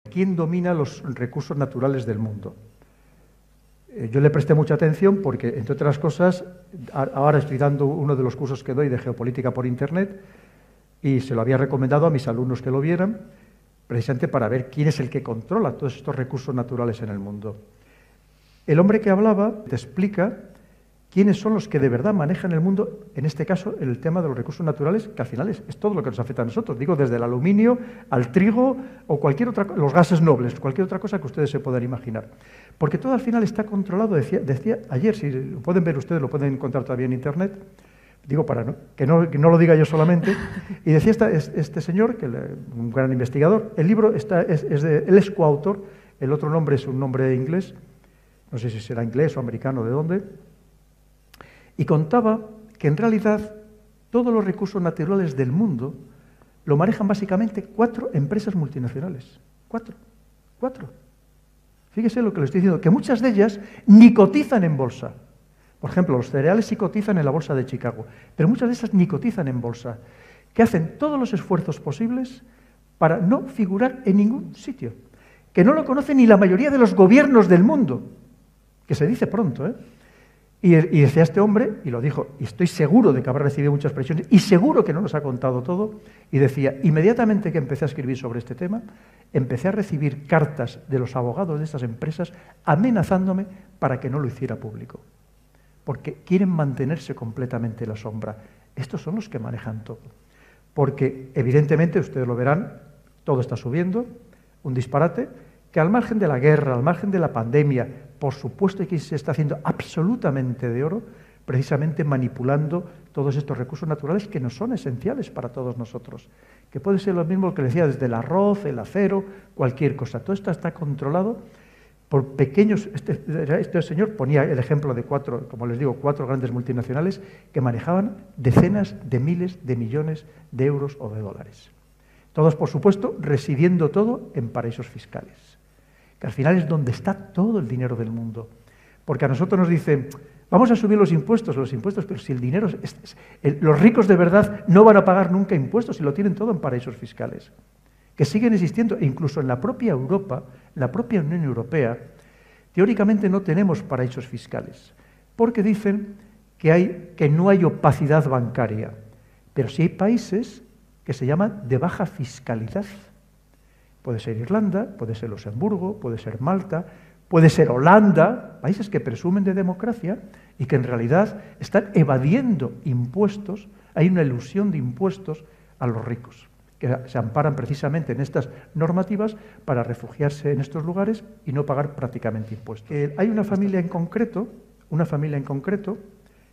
¿Quién domina los recursos naturales del mundo? Yo le presté mucha atención porque, entre otras cosas, ahora estoy dando uno de los cursos que doy de geopolítica por Internet y se lo había recomendado a mis alumnos que lo vieran, precisamente para ver quién es el que controla todos estos recursos naturales en el mundo. El hombre que hablaba te explica quiénes son los que de verdad manejan el mundo, en este caso el tema de los recursos naturales, que al final es todo lo que nos afecta a nosotros. Digo, desde el aluminio al trigo o cualquier otra, los gases nobles, cualquier otra cosa que ustedes se puedan imaginar. Porque todo al final está controlado, decía ayer, si lo pueden ver ustedes, lo pueden encontrar todavía en Internet, digo para que no lo diga yo solamente, y decía este señor, un gran investigador, el libro él es coautor, el otro nombre es un nombre inglés, no sé si será inglés o americano, de dónde, y contaba que en realidad todos los recursos naturales del mundo lo manejan básicamente 4 empresas multinacionales. 4. Fíjese lo que le estoy diciendo, que muchas de ellas ni cotizan en bolsa. Por ejemplo, los cereales sí cotizan en la bolsa de Chicago, pero muchas de esas ni cotizan en bolsa, que hacen todos los esfuerzos posibles para no figurar en ningún sitio, que no lo conocen ni la mayoría de los gobiernos del mundo, que se dice pronto, ¿eh? Y decía este hombre, y lo dijo, y estoy seguro de que habrá recibido muchas presiones, y seguro que no nos ha contado todo, y decía, inmediatamente que empecé a escribir sobre este tema, empecé a recibir cartas de los abogados de estas empresas amenazándome para que no lo hiciera público, porque quieren mantenerse completamente en la sombra. Estos son los que manejan todo, porque evidentemente, ustedes lo verán, todo está subiendo, un disparate, que al margen de la guerra, al margen de la pandemia, por supuesto que se está haciendo absolutamente de oro, precisamente manipulando todos estos recursos naturales que nos son esenciales para todos nosotros, que puede ser lo mismo que decía, desde el arroz, el acero, cualquier cosa. Todo esto está controlado por pequeños... Este señor ponía el ejemplo de 4, como les digo, 4 grandes multinacionales que manejaban decenas de miles de millones de euros o de dólares. Todos, por supuesto, residiendo todo en paraísos fiscales, que al final es donde está todo el dinero del mundo. Porque a nosotros nos dicen, vamos a subir los impuestos, pero si el dinero... los ricos de verdad no van a pagar nunca impuestos y lo tienen todo en paraísos fiscales, que siguen existiendo, e incluso en la propia Europa, la propia Unión Europea, teóricamente no tenemos paraísos fiscales, porque dicen que no hay opacidad bancaria, pero sí hay países que se llaman de baja fiscalidad. Puede ser Irlanda, puede ser Luxemburgo, puede ser Malta, puede ser Holanda, países que presumen de democracia y que en realidad están evadiendo impuestos, hay una ilusión de impuestos a los ricos, que se amparan precisamente en estas normativas para refugiarse en estos lugares y no pagar prácticamente impuestos. Hay una familia en concreto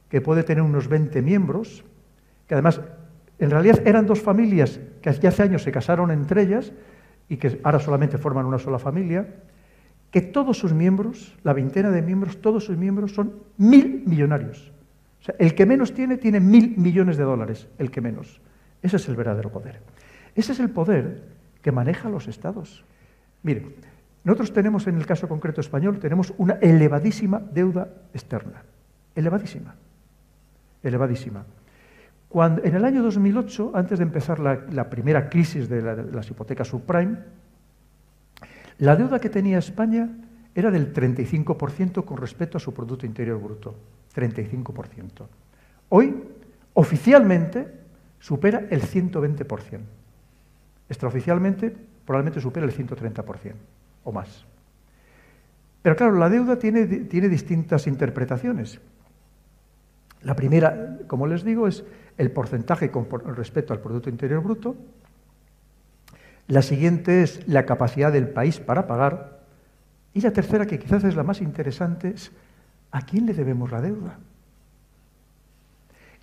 que puede tener unos 20 miembros, que además en realidad eran 2 familias que hace años se casaron entre ellas, y que ahora solamente forman una sola familia, que todos sus miembros, la veintena de miembros, todos sus miembros son 1000 millonarios. O sea, el que menos tiene 1000 millones de dólares, el que menos. Ese es el verdadero poder. Ese es el poder que maneja los estados. Mire, nosotros tenemos, en el caso concreto español, tenemos una elevadísima deuda externa. Elevadísima. En el año 2008, antes de empezar la primera crisis de las hipotecas subprime, la deuda que tenía España era del 35% con respecto a su Producto Interior Bruto. 35%. Hoy, oficialmente, supera el 120%. Extraoficialmente, probablemente supera el 130% o más. Pero claro, la deuda tiene distintas interpretaciones. La primera, como les digo, es el porcentaje con respecto al Producto Interior Bruto. La siguiente es la capacidad del país para pagar. Y la tercera, que quizás es la más interesante, es ¿a quién le debemos la deuda?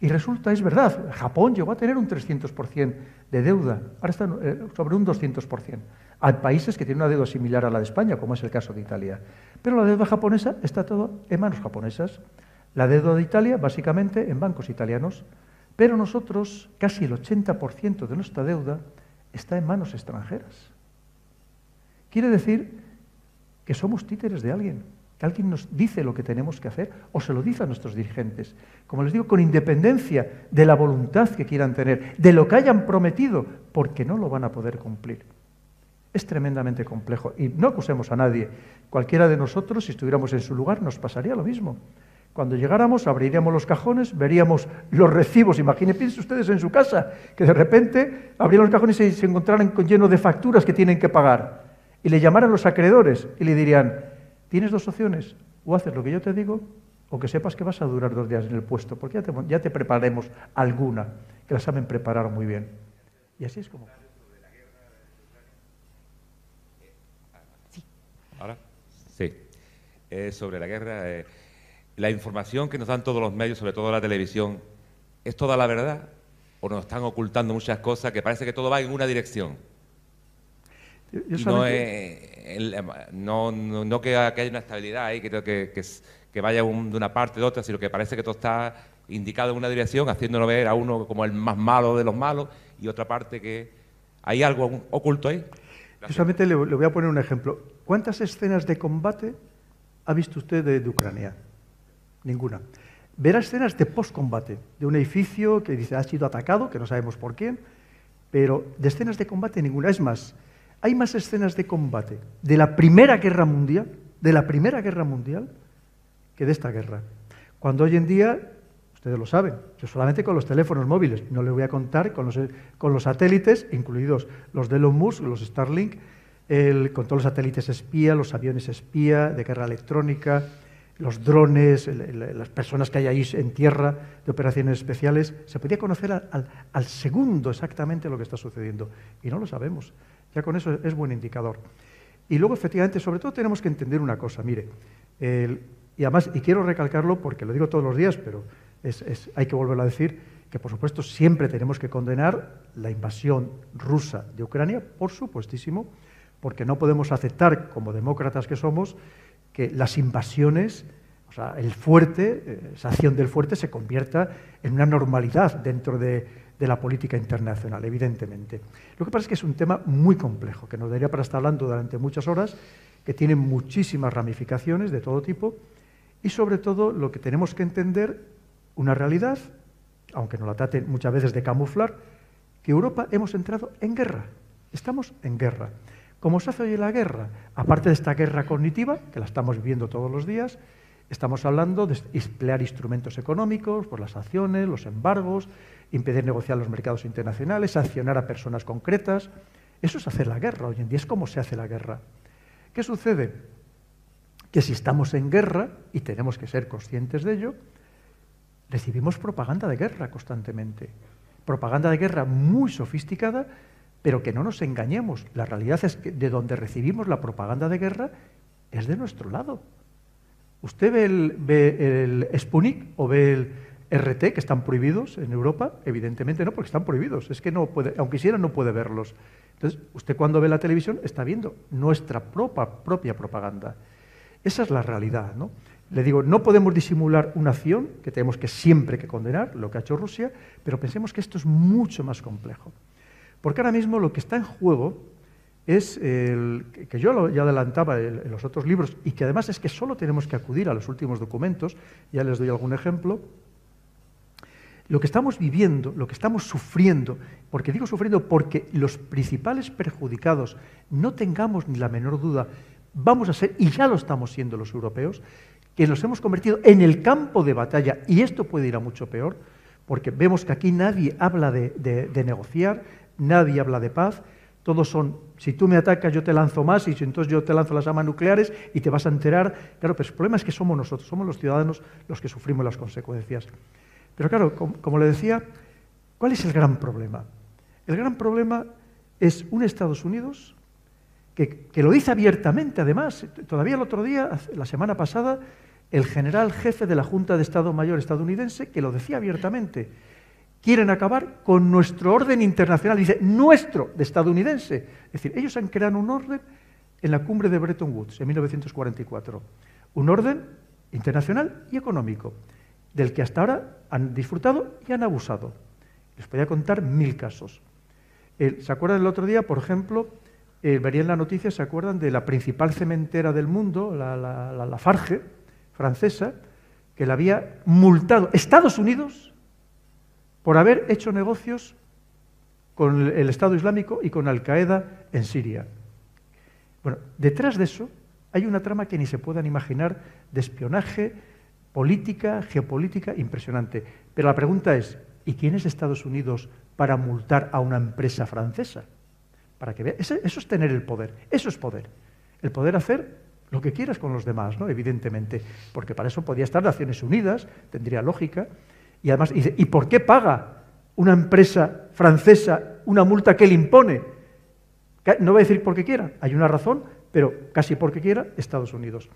Y resulta, es verdad, Japón llegó a tener un 300% de deuda, ahora está sobre un 200%. Hay países que tienen una deuda similar a la de España, como es el caso de Italia. Pero la deuda japonesa está todo en manos japonesas. La deuda de Italia, básicamente, en bancos italianos. Pero nosotros, casi el 80% de nuestra deuda está en manos extranjeras. Quiere decir que somos títeres de alguien, que alguien nos dice lo que tenemos que hacer o se lo dice a nuestros dirigentes. Como les digo, con independencia de la voluntad que quieran tener, de lo que hayan prometido, porque no lo van a poder cumplir. Es tremendamente complejo. Y no acusemos a nadie. Cualquiera de nosotros, si estuviéramos en su lugar, nos pasaría lo mismo. Cuando llegáramos, abriríamos los cajones, veríamos los recibos. Imagínense ustedes en su casa, que de repente abrieran los cajones y se encontraran llenos de facturas que tienen que pagar. Y le llamaran los acreedores y le dirían, tienes dos opciones, o haces lo que yo te digo, o que sepas que vas a durar 2 días en el puesto, porque ya te prepararemos alguna, que la saben preparar muy bien. Y así es como... ¿Ahora? Sí. Sobre la guerra, la información que nos dan todos los medios, sobre todo la televisión, ¿es toda la verdad? ¿O nos están ocultando muchas cosas que parece que todo va en una dirección? No que haya una estabilidad ahí, que vaya de una parte de otra, sino que parece que todo está indicado en una dirección, haciéndolo ver a uno como el más malo de los malos, y otra parte que hay algo oculto ahí. Yo solamente le voy a poner un ejemplo. ¿Cuántas escenas de combate ha visto usted de Ucrania? Ninguna. Verá escenas de postcombate, de un edificio que dice ha sido atacado, que no sabemos por quién, pero de escenas de combate ninguna. Es más, hay más escenas de combate de la Primera Guerra Mundial, que de esta guerra. Cuando hoy en día, ustedes lo saben, que solamente con los teléfonos móviles, no les voy a contar con los satélites, incluidos los de Elon Musk, los Starlink, con todos los satélites espía, los aviones espía, de guerra electrónica, los drones, las personas que hay ahí en tierra de operaciones especiales, se podía conocer al segundo exactamente lo que está sucediendo, y no lo sabemos. Ya con eso es buen indicador. Y luego, efectivamente, sobre todo tenemos que entender una cosa, mire, y además, y quiero recalcarlo porque lo digo todos los días, pero hay que volverlo a decir, que por supuesto siempre tenemos que condenar la invasión rusa de Ucrania, por supuestísimo, porque no podemos aceptar, como demócratas que somos, que las invasiones, o sea, el fuerte, esa acción del fuerte se convierta en una normalidad dentro de la política internacional, evidentemente. Lo que pasa es que es un tema muy complejo, que nos daría para estar hablando durante muchas horas, que tiene muchísimas ramificaciones de todo tipo, y sobre todo lo que tenemos que entender, una realidad, aunque nos la traten muchas veces de camuflar, que Europa hemos entrado en guerra, estamos en guerra. ¿Cómo se hace hoy la guerra? Aparte de esta guerra cognitiva, que la estamos viviendo todos los días, estamos hablando de emplear instrumentos económicos, por las sanciones, los embargos, impedir negociar los mercados internacionales, sancionar a personas concretas. Eso es hacer la guerra hoy en día, es cómo se hace la guerra. ¿Qué sucede? Que si estamos en guerra, y tenemos que ser conscientes de ello, recibimos propaganda de guerra constantemente. Propaganda de guerra muy sofisticada, pero que no nos engañemos. La realidad es que de donde recibimos la propaganda de guerra es de nuestro lado. ¿Usted ve el Sputnik o ve el RT, que están prohibidos en Europa? Evidentemente no, porque están prohibidos. Es que no puede, aunque quisiera, no puede verlos. Entonces, usted cuando ve la televisión está viendo nuestra propia propaganda. Esa es la realidad, ¿no? Le digo, no podemos disimular una acción que tenemos que siempre que condenar, lo que ha hecho Rusia, pero pensemos que esto es mucho más complejo. Porque ahora mismo lo que está en juego es, que yo ya adelantaba en los otros libros, y que además es que solo tenemos que acudir a los últimos documentos, ya les doy algún ejemplo, lo que estamos viviendo, lo que estamos sufriendo, porque digo sufriendo porque los principales perjudicados, no tengamos ni la menor duda, vamos a ser, y ya lo estamos siendo los europeos, que nos hemos convertido en el campo de batalla, y esto puede ir a mucho peor, porque vemos que aquí nadie habla de negociar, nadie habla de paz, todos son, si tú me atacas yo te lanzo más, y si entonces yo te lanzo las armas nucleares y te vas a enterar. Claro, pero el problema es que somos nosotros, somos los ciudadanos los que sufrimos las consecuencias. Pero claro, como le decía, ¿cuál es el gran problema? El gran problema es un Estados Unidos que lo dice abiertamente, además, todavía el otro día, la semana pasada, el general jefe de la Junta de Estado Mayor estadounidense, que lo decía abiertamente, quieren acabar con nuestro orden internacional, dice, nuestro, de estadounidense. Es decir, ellos han creado un orden en la cumbre de Bretton Woods, en 1944. Un orden internacional y económico, del que hasta ahora han disfrutado y han abusado. Les podría contar 1000 casos. ¿Se acuerdan el otro día, por ejemplo, verían la noticia, se acuerdan de la principal cementera del mundo, la Lafarge, francesa, que la había multado Estados Unidos por haber hecho negocios con el Estado Islámico y con Al-Qaeda en Siria. Bueno, detrás de eso hay una trama que ni se puedan imaginar de espionaje, política, geopolítica, impresionante. Pero la pregunta es, ¿y quién es Estados Unidos para multar a una empresa francesa? Para que vea, eso es tener el poder, eso es poder. El poder hacer lo que quieras con los demás, ¿no? Evidentemente, porque para eso podía estar Naciones Unidas, tendría lógica. Y además, ¿y por qué paga una empresa francesa una multa que le impone? No voy a decir porque quiera, hay una razón, pero casi porque quiera, Estados Unidos.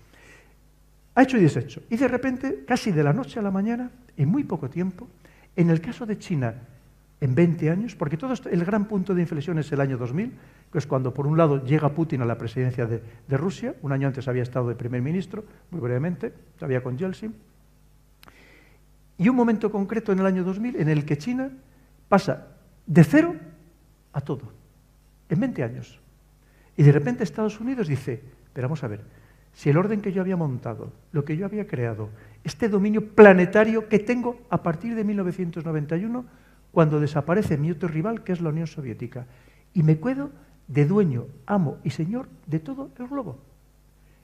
Ha hecho y deshecho. Y de repente, casi de la noche a la mañana, en muy poco tiempo, en el caso de China, en 20 años, porque todo esto, el gran punto de inflexión es el año 2000, que es cuando, por un lado, llega Putin a la presidencia de Rusia, un año antes había estado de primer ministro, muy brevemente, todavía con Yeltsin, y un momento concreto en el año 2000 en el que China pasa de cero a todo, en 20 años. Y de repente Estados Unidos dice, pero vamos a ver, si el orden que yo había montado, lo que yo había creado, este dominio planetario que tengo a partir de 1991, cuando desaparece mi otro rival, que es la Unión Soviética, y me quedo de dueño, amo y señor de todo el globo.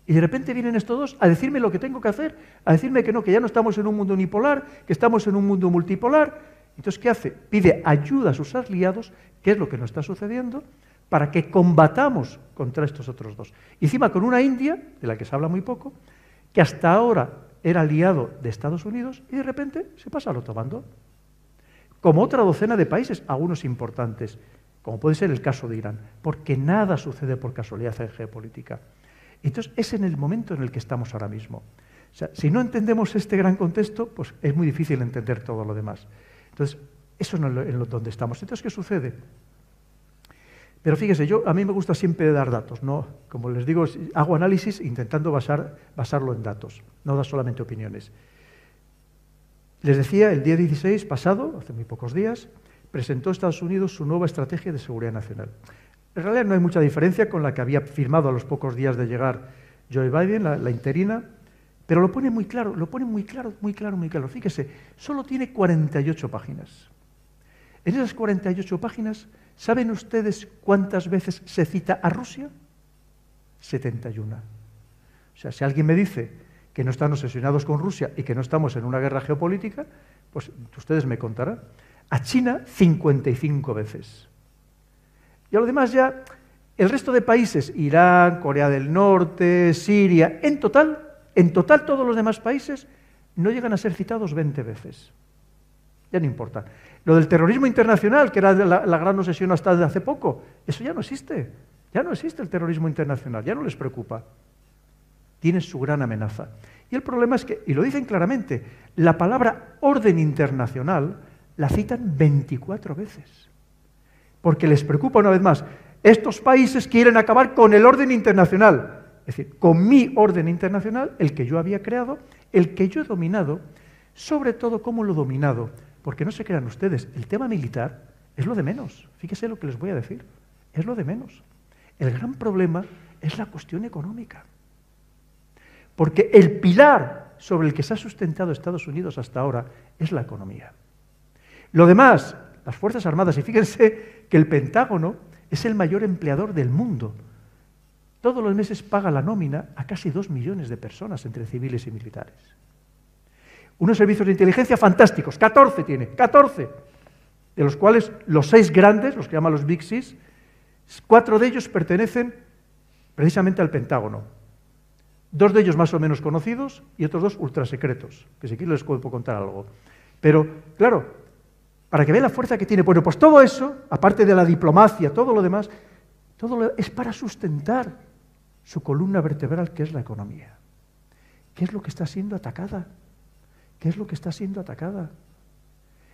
Y de repente vienen estos dos a decirme lo que tengo que hacer, a decirme que no, que ya no estamos en un mundo unipolar, que estamos en un mundo multipolar. Entonces, ¿qué hace? Pide ayuda a sus aliados, que es lo que nos está sucediendo, para que combatamos contra estos otros dos. Y encima con una India, de la que se habla muy poco, que hasta ahora era aliado de Estados Unidos, y de repente se pasa al otro bando. Como otra docena de países, algunos importantes, como puede ser el caso de Irán, porque nada sucede por casualidad en geopolítica. Entonces, es en el momento en el que estamos ahora mismo. O sea, si no entendemos este gran contexto, pues es muy difícil entender todo lo demás. Entonces, eso es donde estamos. Entonces, ¿qué sucede? Pero fíjese, a mí me gusta siempre dar datos, ¿no? Como les digo, hago análisis intentando basarlo en datos, no dar solamente opiniones. Les decía, el día 16 pasado, hace muy pocos días, presentó Estados Unidos su nueva estrategia de seguridad nacional. En realidad no hay mucha diferencia con la que había firmado a los pocos días de llegar Joe Biden, la interina, pero lo pone muy claro, muy claro. Fíjese, solo tiene 48 páginas. En esas 48 páginas, ¿saben ustedes cuántas veces se cita a Rusia? 71. O sea, si alguien me dice que no están obsesionados con Rusia y que no estamos en una guerra geopolítica, pues ustedes me contarán. A China, 55 veces. Y a lo demás ya, el resto de países, Irán, Corea del Norte, Siria, en total todos los demás países no llegan a ser citados 20 veces. Ya no importa. Lo del terrorismo internacional, que era la gran obsesión hasta desde hace poco, eso ya no existe. Ya no existe el terrorismo internacional, ya no les preocupa. Tiene su gran amenaza. Y el problema es que, y lo dicen claramente, la palabra orden internacional la citan 24 veces. Porque les preocupa una vez más, estos países quieren acabar con el orden internacional. Es decir, con mi orden internacional, el que yo había creado, el que yo he dominado, sobre todo cómo lo he dominado. Porque no se crean ustedes, el tema militar es lo de menos. Fíjese lo que les voy a decir, es lo de menos. El gran problema es la cuestión económica. Porque el pilar sobre el que se ha sustentado Estados Unidos hasta ahora es la economía. Lo demás, las Fuerzas Armadas, y fíjense que el Pentágono es el mayor empleador del mundo. Todos los meses paga la nómina a casi 2 millones de personas entre civiles y militares. Unos servicios de inteligencia fantásticos, 14 tiene, 14, de los cuales los 6 grandes, los que llaman los Big Six, 4 de ellos pertenecen precisamente al Pentágono. 2 de ellos más o menos conocidos y otros 2 ultrasecretos, que si quieren les puedo contar algo. Pero, claro, para que vean la fuerza que tiene, bueno, pues todo eso, aparte de la diplomacia, todo lo demás, es para sustentar su columna vertebral, que es la economía. ¿Qué es lo que está siendo atacada? ¿Qué es lo que está siendo atacada?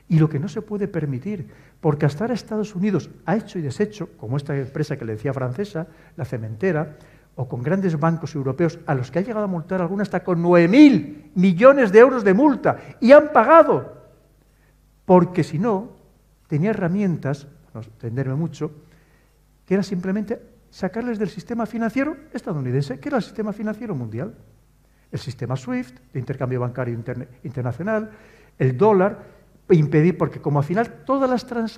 Y lo que no se puede permitir, porque hasta ahora Estados Unidos ha hecho y deshecho, como esta empresa que le decía francesa, la cementera, o con grandes bancos europeos, a los que ha llegado a multar alguna hasta con 9.000 millones de euros de multa, y han pagado, porque si no, tenía herramientas, no extenderme mucho, que era simplemente sacarles del sistema financiero estadounidense, que era el sistema financiero mundial. El sistema SWIFT, de intercambio bancario internacional, el dólar, impedir, porque como al final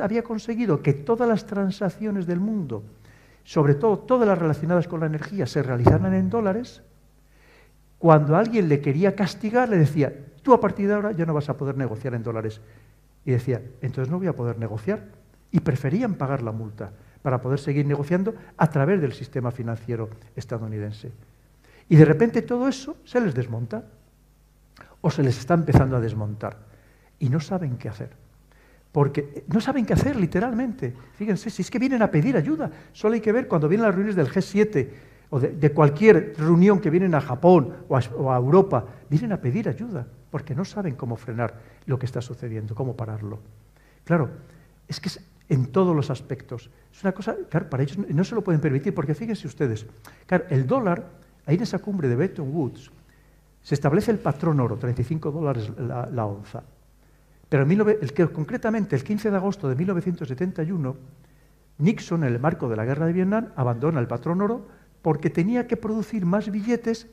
había conseguido que todas las transacciones del mundo sobre todo todas las relacionadas con la energía, se realizaran en dólares, cuando alguien le quería castigar, le decía, tú a partir de ahora ya no vas a poder negociar en dólares. Y decía, entonces no voy a poder negociar. Y preferían pagar la multa para poder seguir negociando a través del sistema financiero estadounidense. Y de repente todo eso se les desmonta, o se les está empezando a desmontar, y no saben qué hacer. Porque no saben qué hacer, literalmente. Fíjense, si es que vienen a pedir ayuda, solo hay que ver cuando vienen las reuniones del G7, o de cualquier reunión que vienen a Japón o a Europa, vienen a pedir ayuda, porque no saben cómo frenar lo que está sucediendo, cómo pararlo. Claro, es que es en todos los aspectos. Es una cosa, claro, para ellos no se lo pueden permitir, porque fíjense ustedes, claro, el dólar, ahí en esa cumbre de Bretton Woods, se establece el patrón oro, $35 la onza. Pero concretamente el 15 de agosto de 1971, Nixon, en el marco de la guerra de Vietnam, abandona el patrón oro porque tenía que producir más billetes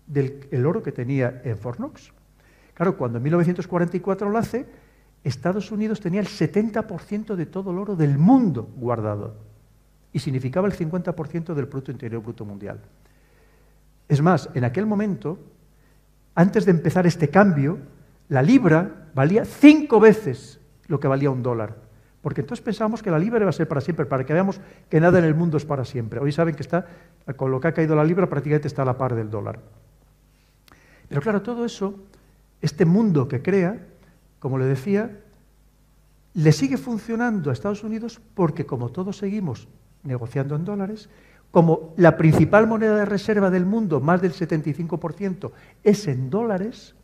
del oro que tenía en Fort Knox. Claro, cuando en 1944 lo hace, Estados Unidos tenía el 70% de todo el oro del mundo guardado y significaba el 50% del Producto Interior Bruto Mundial. Es más, en aquel momento, antes de empezar este cambio, la libra valía 5 veces lo que valía un dólar. Porque entonces pensábamos que la libra iba a ser para siempre, para que veamos que nada en el mundo es para siempre. Hoy saben que está, con lo que ha caído la libra, prácticamente está a la par del dólar. Pero claro, todo eso, este mundo que crea, como le decía, le sigue funcionando a Estados Unidos porque como todos seguimos negociando en dólares, como la principal moneda de reserva del mundo, más del 75%, es en dólares,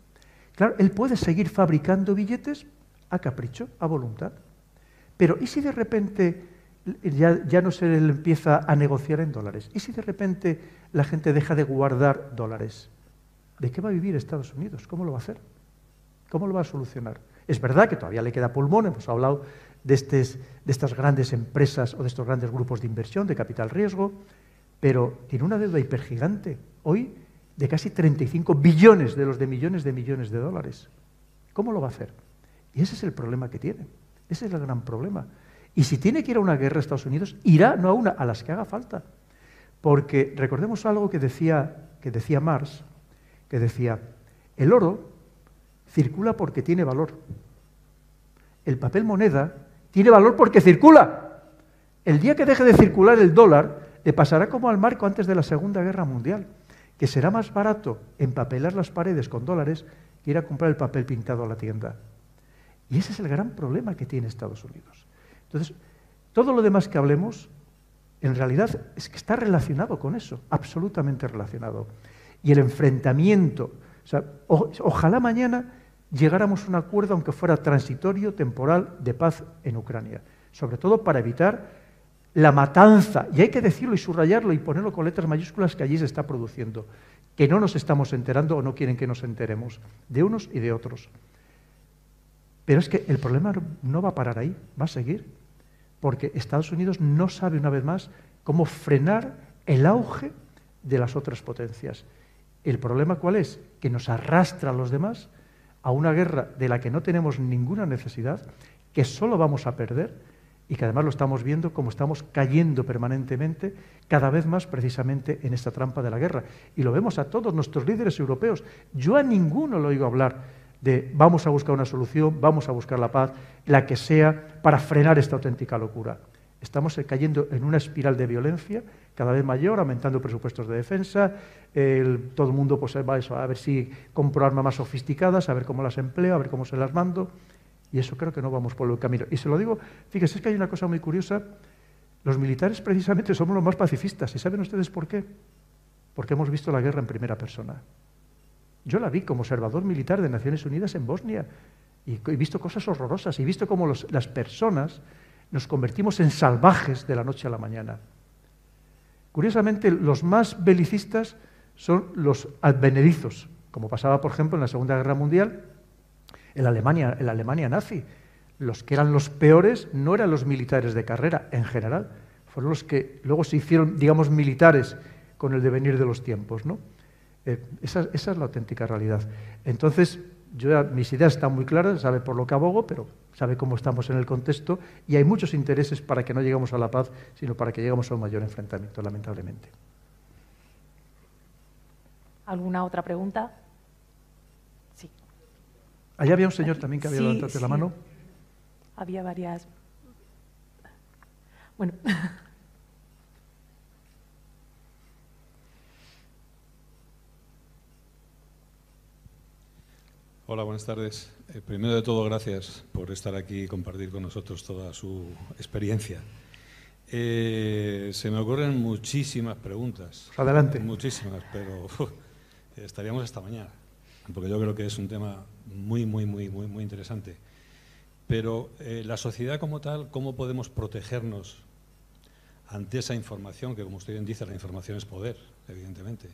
claro, él puede seguir fabricando billetes a capricho, a voluntad. Pero ¿y si de repente ya no se le empieza a negociar en dólares? ¿Y si de repente la gente deja de guardar dólares? ¿De qué va a vivir Estados Unidos? ¿Cómo lo va a hacer? ¿Cómo lo va a solucionar? Es verdad que todavía le queda pulmón, hemos hablado de estas grandes empresas o de estos grandes grupos de inversión, de capital riesgo, pero tiene una deuda hipergigante, hoy de casi 35 billones de los de millones de dólares. ¿Cómo lo va a hacer? Y ese es el problema que tiene. Ese es el gran problema. Y si tiene que ir a una guerra Estados Unidos, irá no a una, a las que haga falta. Porque recordemos algo que decía Marx, que decía, el oro circula porque tiene valor. El papel moneda tiene valor porque circula. El día que deje de circular el dólar, le pasará como al marco antes de la Segunda Guerra Mundial, que será más barato empapelar las paredes con dólares que ir a comprar el papel pintado a la tienda. Y ese es el gran problema que tiene Estados Unidos. Entonces, todo lo demás que hablemos, en realidad, es que está relacionado con eso, absolutamente relacionado. Y el enfrentamiento, o sea, ojalá mañana llegáramos a un acuerdo, aunque fuera transitorio, temporal, de paz en Ucrania. Sobre todo para evitar la matanza, y hay que decirlo y subrayarlo y ponerlo con letras mayúsculas, que allí se está produciendo, que no nos estamos enterando o no quieren que nos enteremos, de unos y de otros. Pero es que el problema no va a parar ahí, va a seguir, porque Estados Unidos no sabe una vez más cómo frenar el auge de las otras potencias. ¿El problema cuál es? Que nos arrastra a los demás a una guerra de la que no tenemos ninguna necesidad, que solo vamos a perder y que además lo estamos viendo como estamos cayendo permanentemente cada vez más precisamente en esta trampa de la guerra. Y lo vemos a todos nuestros líderes europeos. Yo a ninguno le oigo hablar de vamos a buscar una solución, vamos a buscar la paz, la que sea, para frenar esta auténtica locura. Estamos cayendo en una espiral de violencia cada vez mayor, aumentando presupuestos de defensa, todo el mundo pues, va a ver si compro armas más sofisticadas, a ver cómo las empleo, a ver cómo se las mando, y eso creo que no vamos por el camino. Y se lo digo, fíjense, es que hay una cosa muy curiosa, los militares precisamente somos los más pacifistas, ¿y saben ustedes por qué? Porque hemos visto la guerra en primera persona. Yo la vi como observador militar de Naciones Unidas en Bosnia y he visto cosas horrorosas, y he visto cómo las personas nos convertimos en salvajes de la noche a la mañana. Curiosamente, los más belicistas son los advenedizos, como pasaba, por ejemplo, en la Segunda Guerra Mundial, en la Alemania nazi. Los que eran los peores no eran los militares de carrera, en general, fueron los que luego se hicieron, digamos, militares con el devenir de los tiempos, ¿no? Esa es la auténtica realidad. Entonces, mis ideas están muy claras, sabe por lo que abogo, pero sabe cómo estamos en el contexto y hay muchos intereses para que no lleguemos a la paz, sino para que lleguemos a un mayor enfrentamiento, lamentablemente. ¿Alguna otra pregunta? Sí. Allá había un señor también que había levantado la mano. Había varias. Bueno. Hola, buenas tardes. Primero de todo, gracias por estar aquí y compartir con nosotros toda su experiencia. Se me ocurren muchísimas preguntas. Adelante. Muchísimas, pero estaríamos hasta mañana, porque yo creo que es un tema muy interesante. Pero la sociedad como tal, ¿cómo podemos protegernos ante esa información? Que como usted bien dice, la información es poder, evidentemente.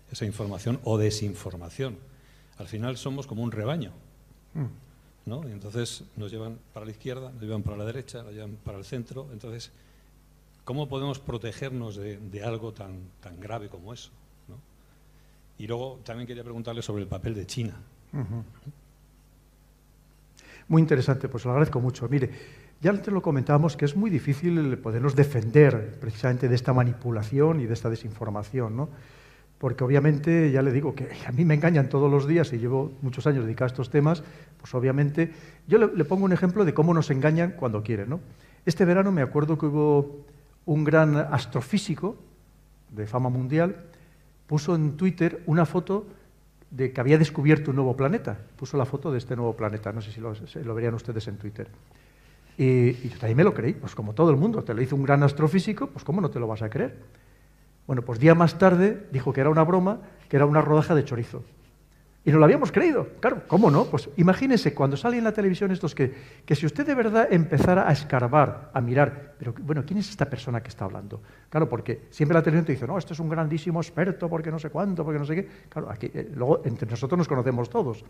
Esa información o desinformación. Al final somos como un rebaño, ¿no? Y entonces nos llevan para la izquierda, nos llevan para la derecha, nos llevan para el centro. Entonces, ¿cómo podemos protegernos de algo tan grave como eso, ¿no? Y luego también quería preguntarle sobre el papel de China. Muy interesante, pues lo agradezco mucho. Mire, ya antes lo comentábamos que es muy difícil podernos defender precisamente de esta manipulación y de esta desinformación, ¿no? Porque obviamente, ya le digo, que a mí me engañan todos los días y llevo muchos años dedicados a estos temas, pues obviamente, yo le pongo un ejemplo de cómo nos engañan cuando quieren, ¿no? Este verano me acuerdo que hubo un gran astrofísico de fama mundial, puso en Twitter una foto de que había descubierto un nuevo planeta. Puso la foto de este nuevo planeta, no sé si lo verían ustedes en Twitter. Y yo también me lo creí, pues como todo el mundo, te lo hizo un gran astrofísico, pues ¿cómo no te lo vas a creer? Bueno, pues día más tarde dijo que era una broma, que era una rodaja de chorizo. Y no lo habíamos creído. Claro, ¿cómo no? Pues imagínense, cuando sale en la televisión estos que si usted de verdad empezara a escarbar, a mirar, pero bueno, ¿quién es esta persona que está hablando? Claro, porque siempre la televisión te dice, no, esto es un grandísimo experto, porque no sé cuánto, porque no sé qué. Claro, aquí, luego entre nosotros nos conocemos todos.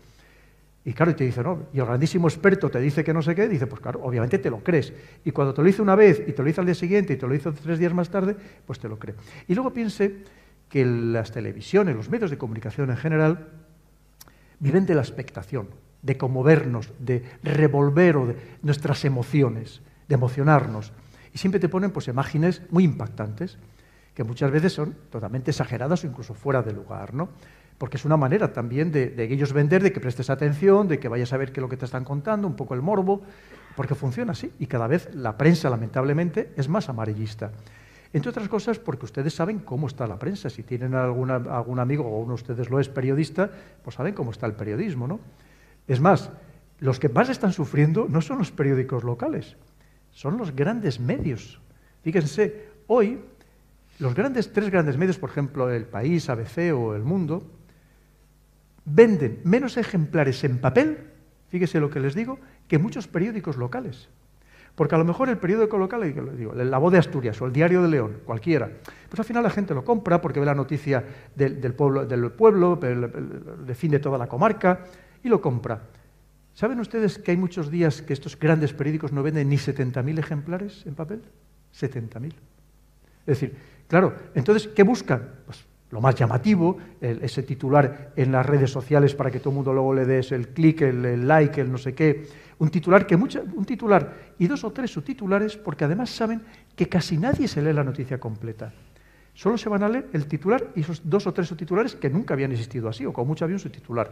Y claro, y te dice, no, y el grandísimo experto te dice que no sé qué, dice, pues claro, obviamente te lo crees. Y cuando te lo hizo una vez, y te lo hizo al día siguiente, y te lo hizo 3 días más tarde, pues te lo cree. Y luego piense que las televisiones, los medios de comunicación en general, viven de la expectación, de conmovernos, de revolver o de nuestras emociones, de emocionarnos. Y siempre te ponen pues imágenes muy impactantes, que muchas veces son totalmente exageradas o incluso fuera de lugar, ¿no? Porque es una manera también de ellos vender, de que prestes atención, de que vayas a ver qué es lo que te están contando, un poco el morbo, porque funciona así. Y cada vez la prensa, lamentablemente, es más amarillista. Entre otras cosas, porque ustedes saben cómo está la prensa. Si tienen algún amigo, o uno de ustedes lo es periodista, pues saben cómo está el periodismo, ¿no? Es más, los que más están sufriendo no son los periódicos locales, son los grandes medios. Fíjense, hoy, los tres grandes medios, por ejemplo, El País, ABC o El Mundo, venden menos ejemplares en papel, fíjese lo que les digo, que muchos periódicos locales. Porque a lo mejor el periódico local, digo, La Voz de Asturias o el Diario de León, cualquiera, pues al final la gente lo compra porque ve la noticia del pueblo, defiende toda la comarca y lo compra. ¿Saben ustedes que hay muchos días que estos grandes periódicos no venden ni 70.000 ejemplares en papel? 70.000. Es decir, claro, entonces, ¿qué buscan? Pues lo más llamativo, ese titular en las redes sociales para que todo el mundo luego le des el clic, el like, el no sé qué. Un titular y 2 o 3 subtitulares, porque además saben que casi nadie se lee la noticia completa. Solo se van a leer el titular y esos 2 o 3 subtitulares que nunca habían existido así, o como mucho había un subtitular.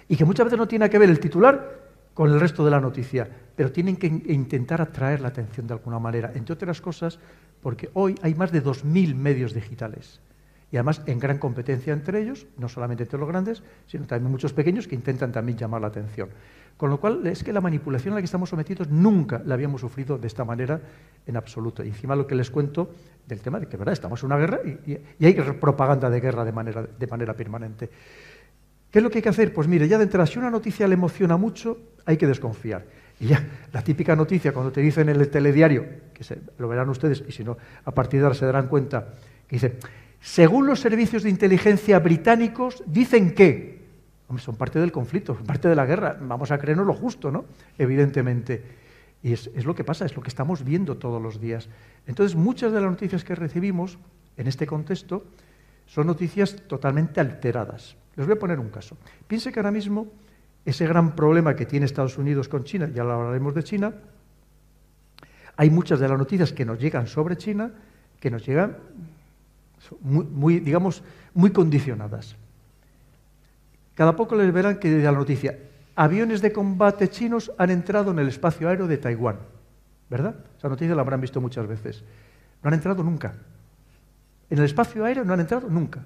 Y que muchas veces no tiene que ver el titular con el resto de la noticia, pero tienen que intentar atraer la atención de alguna manera, entre otras cosas, porque hoy hay más de 2.000 medios digitales. Y además en gran competencia entre ellos, no solamente entre los grandes, sino también muchos pequeños que intentan también llamar la atención. Con lo cual, es que la manipulación a la que estamos sometidos nunca la habíamos sufrido de esta manera en absoluto. Y encima lo que les cuento del tema de que, ¿verdad?, estamos en una guerra y hay propaganda de guerra de manera permanente. ¿Qué es lo que hay que hacer? Pues mire, ya de entrada, si una noticia le emociona mucho, hay que desconfiar. Y ya, la típica noticia, cuando te dicen en el telediario, lo verán ustedes, y si no, a partir de ahora se darán cuenta, que dice, según los servicios de inteligencia británicos, dicen que, hombre, son parte del conflicto, parte de la guerra, vamos a creernos lo justo, ¿no? Evidentemente. Y es lo que pasa, es lo que estamos viendo todos los días. Entonces, muchas de las noticias que recibimos en este contexto son noticias totalmente alteradas. Les voy a poner un caso. Piense que ahora mismo ese gran problema que tiene Estados Unidos con China, ya hablaremos de China, hay muchas de las noticias que nos llegan sobre China que nos llegan digamos, muy condicionadas. Cada poco les verán que de la noticia, aviones de combate chinos han entrado en el espacio aéreo de Taiwán, ¿verdad? Esa noticia la habrán visto muchas veces. No han entrado nunca. En el espacio aéreo no han entrado nunca.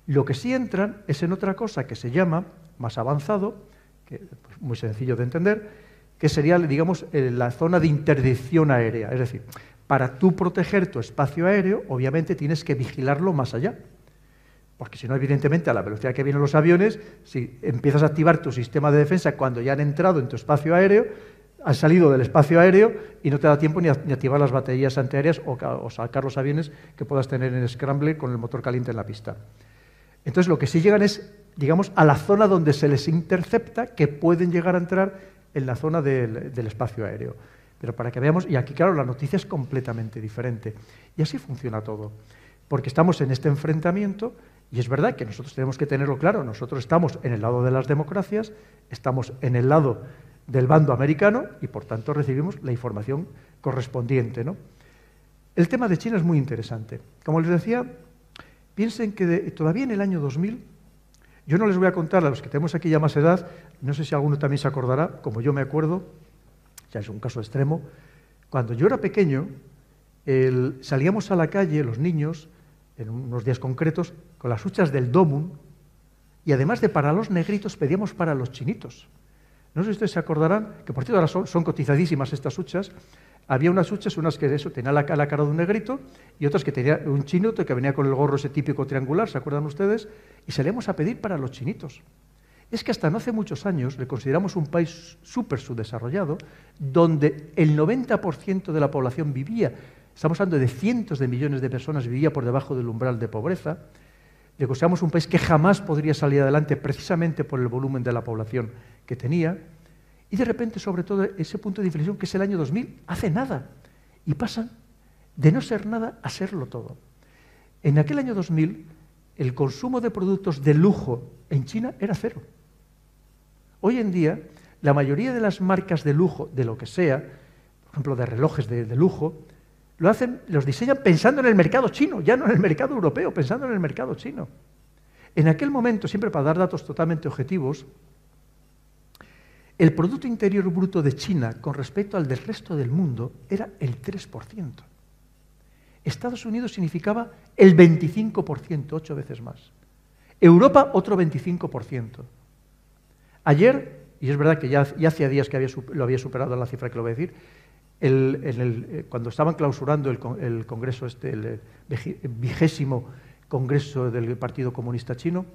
Lo que sí entran es en otra cosa que se llama, más avanzado, que pues, muy sencillo de entender, que sería, digamos, la zona de interdicción aérea. Es decir, para tú proteger tu espacio aéreo, obviamente tienes que vigilarlo más allá. Porque si no, evidentemente, a la velocidad que vienen los aviones, si empiezas a activar tu sistema de defensa cuando ya han entrado en tu espacio aéreo, han salido del espacio aéreo y no te da tiempo ni activar las baterías antiaéreas o sacar los aviones que puedas tener en scramble con el motor caliente en la pista. Entonces, lo que sí llegan es, digamos, a la zona donde se les intercepta, que pueden llegar a entrar en la zona del espacio aéreo. Pero para que veamos, y aquí, claro, la noticia es completamente diferente. Y así funciona todo. Porque estamos en este enfrentamiento, y es verdad que nosotros tenemos que tenerlo claro, nosotros estamos en el lado de las democracias, estamos en el lado del bando americano, y por tanto recibimos la información correspondiente, ¿no? El tema de China es muy interesante. Como les decía, piensen que todavía en el año 2000, yo no les voy a contar a los que tenemos aquí ya más edad, no sé si alguno también se acordará, como yo me acuerdo, ya es un caso extremo, cuando yo era pequeño, salíamos a la calle, los niños, en unos días concretos, con las huchas del Domun, y además de para los negritos, pedíamos para los chinitos. No sé si ustedes se acordarán, que por cierto ahora son cotizadísimas estas huchas. Había unas huchas, unas que eso tenía la cara de un negrito, y otras que tenía un chino que venía con el gorro ese típico triangular, ¿se acuerdan ustedes? Y salíamos a pedir para los chinitos. Es que hasta no hace muchos años le consideramos un país súper subdesarrollado, donde el 90% de la población vivía, estamos hablando de cientos de millones de personas, vivía por debajo del umbral de pobreza. Le consideramos un país que jamás podría salir adelante precisamente por el volumen de la población que tenía. Y de repente, sobre todo, ese punto de inflexión, que es el año 2000, hace nada. Y pasan de no ser nada a serlo todo. En aquel año 2000, el consumo de productos de lujo en China era cero. Hoy en día, la mayoría de las marcas de lujo, de lo que sea, por ejemplo, de relojes de lujo, los diseñan pensando en el mercado chino, ya no en el mercado europeo, pensando en el mercado chino. En aquel momento, siempre para dar datos totalmente objetivos, el Producto Interior Bruto de China con respecto al del resto del mundo era el 3%. Estados Unidos significaba el 25%, 8 veces más. Europa, otro 25%. Ayer, y es verdad que ya hacía días que lo había superado la cifra que lo voy a decir, cuando estaban clausurando el Congreso, el 20º Congreso del Partido Comunista Chino,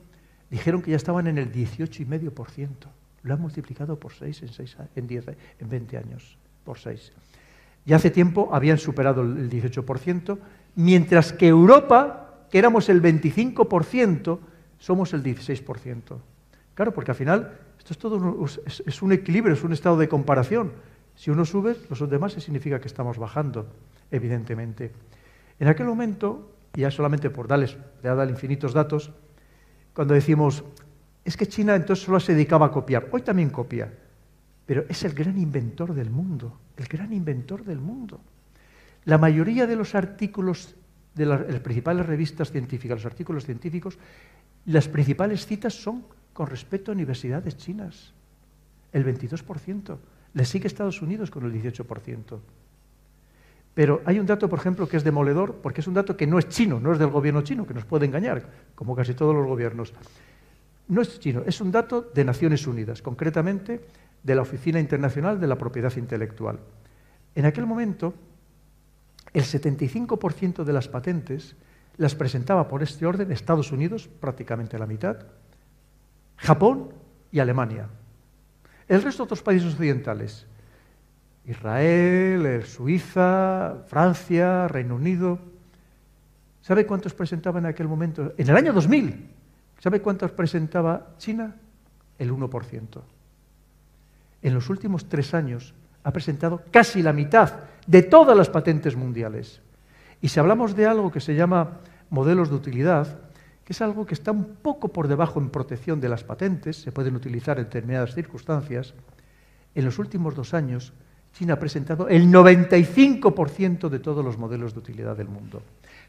dijeron que ya estaban en el 18,5%. Lo han multiplicado por 6 en 20 años, por 6. Ya hace tiempo habían superado el 18%, mientras que Europa, que éramos el 25%, somos el 16%. Claro, porque al final esto es todo es un equilibrio, es un estado de comparación. Si uno sube, los demás significa que estamos bajando, evidentemente. En aquel momento, y ya solamente por darles infinitos datos, cuando decimos, es que China entonces solo se dedicaba a copiar, hoy también copia, pero es el gran inventor del mundo, el gran inventor del mundo. La mayoría de los artículos de las principales revistas científicas, los artículos científicos, las principales citas son con respecto a universidades chinas, el 22%. Le sigue Estados Unidos con el 18%. Pero hay un dato, por ejemplo, que es demoledor, porque es un dato que no es chino, no es del gobierno chino, que nos puede engañar, como casi todos los gobiernos. No es chino, es un dato de Naciones Unidas, concretamente de la Oficina Internacional de la Propiedad Intelectual. En aquel momento, el 75% de las patentes las presentaba por este orden Estados Unidos, prácticamente la mitad, Japón y Alemania. El resto de otros países occidentales, Israel, Suiza, Francia, Reino Unido. ¿Sabe cuántos presentaban en aquel momento? En el año 2000, ¿sabe cuántos presentaba China? El 1%. En los últimos 3 años ha presentado casi la mitad de todas las patentes mundiales. Y si hablamos de algo que se llama modelos de utilidad, que es algo que está un poco por debajo en protección de las patentes, se pueden utilizar en determinadas circunstancias. En los últimos 2 años, China ha presentado el 95% de todos los modelos de utilidad del mundo.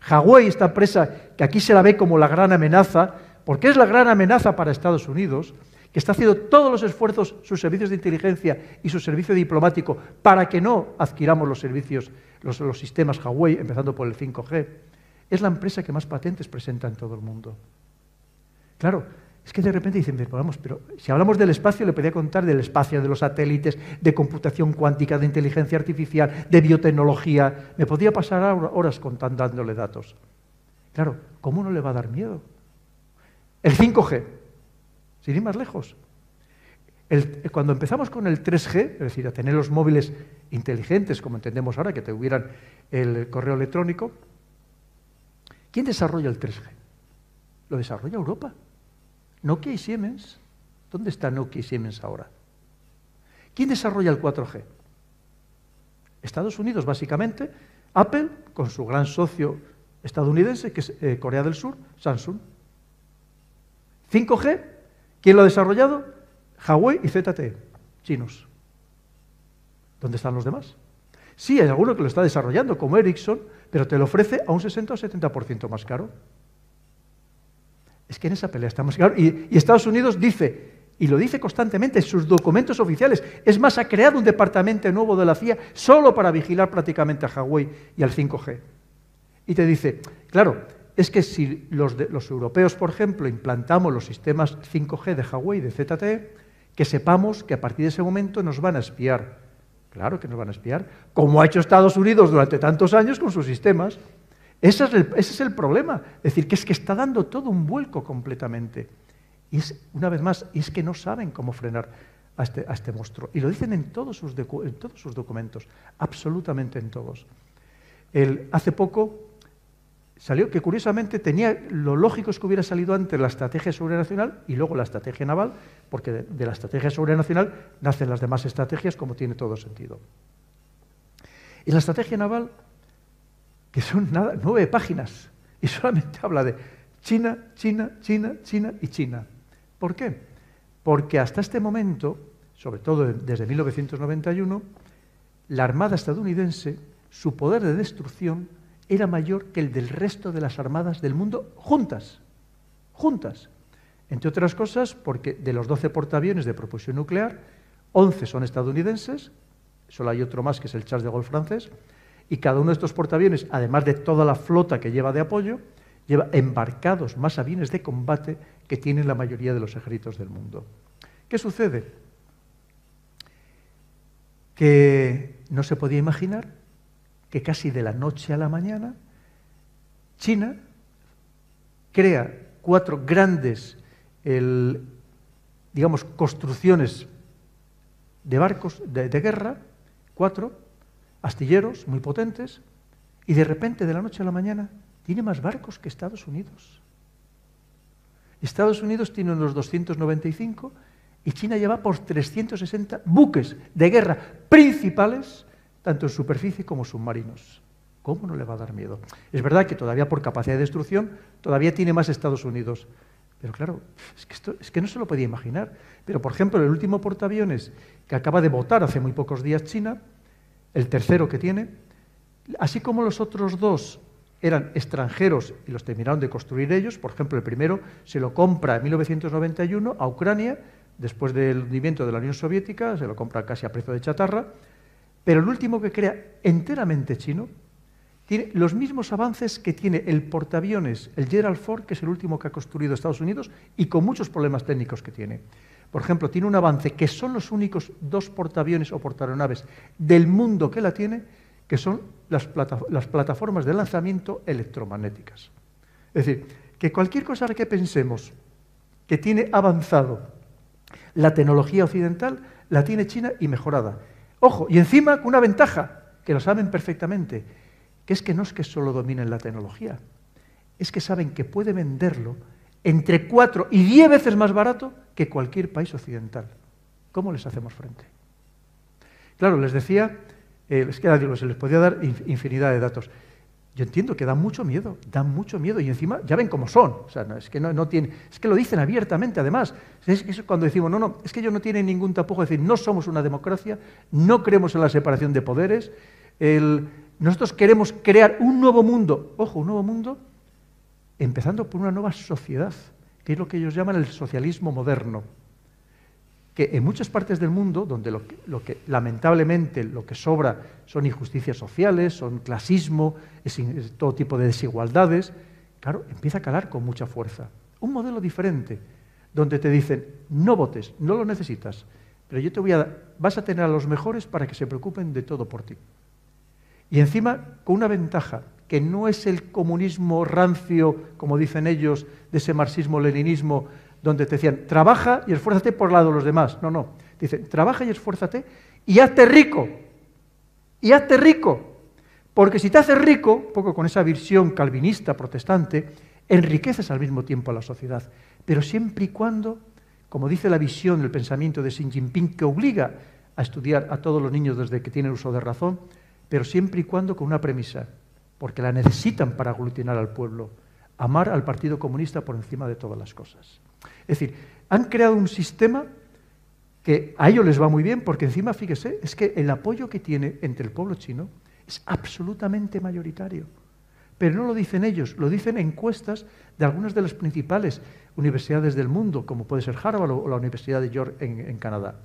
Huawei, esta empresa que aquí se la ve como la gran amenaza, porque es la gran amenaza para Estados Unidos, que está haciendo todos los esfuerzos, sus servicios de inteligencia y su servicio diplomático, para que no adquiramos los servicios, los sistemas Huawei, empezando por el 5G, es la empresa que más patentes presenta en todo el mundo. Claro, es que de repente dicen, pero si hablamos del espacio, le podría contar del espacio, de los satélites, de computación cuántica, de inteligencia artificial, de biotecnología. Me podría pasar horas dándole datos. Claro, ¿cómo no le va a dar miedo? El 5G, sin ir más lejos. Cuando empezamos con el 3G, es decir, a tener los móviles inteligentes, como entendemos ahora, que tuvieran el correo electrónico, ¿quién desarrolla el 3G? Lo desarrolla Europa. Nokia y Siemens. ¿Dónde está Nokia y Siemens ahora? ¿Quién desarrolla el 4G? Estados Unidos, básicamente. Apple, con su gran socio estadounidense, que es Corea del Sur, Samsung. 5G, ¿quién lo ha desarrollado? Huawei y ZTE, chinos. ¿Dónde están los demás? Sí, hay alguno que lo está desarrollando, como Ericsson, pero te lo ofrece a un 60 o 70% más caro. Es que en esa pelea estamos... Y Estados Unidos dice, y lo dice constantemente en sus documentos oficiales, es más, ha creado un departamento nuevo de la CIA solo para vigilar prácticamente a Huawei y al 5G. Y te dice, claro, es que si los europeos, por ejemplo, implantamos los sistemas 5G de Huawei y de ZTE, que sepamos que a partir de ese momento nos van a espiar. Claro que nos van a espiar, como ha hecho Estados Unidos durante tantos años con sus sistemas. Ese es el problema. Es decir, que es que está dando todo un vuelco completamente. Y una vez más, es que no saben cómo frenar a este monstruo. Y lo dicen en todos sus documentos, absolutamente en todos. Hace poco salió que curiosamente tenía, lo lógico es que hubiera salido antes la estrategia de seguridad nacional y luego la estrategia naval, porque de la estrategia de seguridad nacional nacen las demás estrategias, como tiene todo sentido. Y la estrategia naval, que son 9 páginas, y solamente habla de China, China, China, China y China. ¿Por qué? Porque hasta este momento, sobre todo desde 1991, la Armada estadounidense, su poder de destrucción era mayor que el del resto de las armadas del mundo juntas. Entre otras cosas, porque de los 12 portaaviones de propulsión nuclear, 11 son estadounidenses, solo hay otro más que es el Charles de Gaulle francés, y cada uno de estos portaaviones, además de toda la flota que lleva de apoyo, lleva embarcados más aviones de combate que tienen la mayoría de los ejércitos del mundo. ¿Qué sucede? Que no se podía imaginar que casi de la noche a la mañana China crea 4 grandes, construcciones de barcos de guerra, 4 astilleros muy potentes, y de repente, de la noche a la mañana, tiene más barcos que Estados Unidos. Estados Unidos tiene unos 295 y China lleva por 360 buques de guerra principales, tanto en superficie como submarinos. ¿Cómo no le va a dar miedo? Es verdad que todavía por capacidad de destrucción, todavía tiene más Estados Unidos. Pero claro, es que no se lo podía imaginar. Pero, por ejemplo, el último portaaviones que acaba de votar hace muy pocos días China, el tercero que tiene, así como los otros 2 eran extranjeros y los terminaron de construir ellos, por ejemplo, el primero se lo compra en 1991 a Ucrania, después del hundimiento de la Unión Soviética, se lo compra casi a precio de chatarra, pero el último que crea enteramente chino tiene los mismos avances que tiene el portaaviones, el Gerald Ford, que es el último que ha construido Estados Unidos, y con muchos problemas técnicos que tiene. Por ejemplo, tiene un avance que son los únicos 2 portaaviones o portaaeronaves del mundo que la tiene, que son las plataformas de lanzamiento electromagnéticas. Es decir, que cualquier cosa que pensemos que tiene avanzado la tecnología occidental, la tiene China y mejorada. Ojo, y encima con una ventaja, que lo saben perfectamente, que es que no es que solo dominen la tecnología, es que saben que puede venderlo entre 4 y 10 veces más barato que cualquier país occidental. ¿Cómo les hacemos frente? Claro, les decía, es que se les podía dar infinidad de datos. Yo entiendo que dan mucho miedo, y encima ya ven cómo son, o sea, es que no tienen, es que lo dicen abiertamente además, es cuando decimos, no, es que ellos no tienen ningún tapujo, es decir, no somos una democracia, no creemos en la separación de poderes, nosotros queremos crear un nuevo mundo, ojo, un nuevo mundo, empezando por una nueva sociedad, que es lo que ellos llaman el socialismo moderno, que en muchas partes del mundo, donde lamentablemente lo que sobra son injusticias sociales, son clasismo, es todo tipo de desigualdades, claro, empieza a calar con mucha fuerza. Un modelo diferente, donde te dicen, no votes, no lo necesitas, pero yo vas a tener a los mejores para que se preocupen de todo por ti. Y encima, con una ventaja, que no es el comunismo rancio, como dicen ellos, de ese marxismo-leninismo, donde te decían, trabaja y esfuérzate por el lado de los demás. No. Dicen, trabaja y esfuérzate y hazte rico. Y hazte rico. Porque si te haces rico, un poco con esa visión calvinista, protestante, enriqueces al mismo tiempo a la sociedad. Pero siempre y cuando, como dice la visión, el pensamiento de Xi Jinping, que obliga a estudiar a todos los niños desde que tienen uso de razón, pero siempre y cuando con una premisa, porque la necesitan para aglutinar al pueblo, amar al Partido Comunista por encima de todas las cosas. Es decir, han creado un sistema que a ellos les va muy bien, porque encima, fíjese, es que el apoyo que tiene entre el pueblo chino es absolutamente mayoritario. Pero no lo dicen ellos, lo dicen encuestas de algunas de las principales universidades del mundo, como puede ser Harvard o la Universidad de York en Canadá.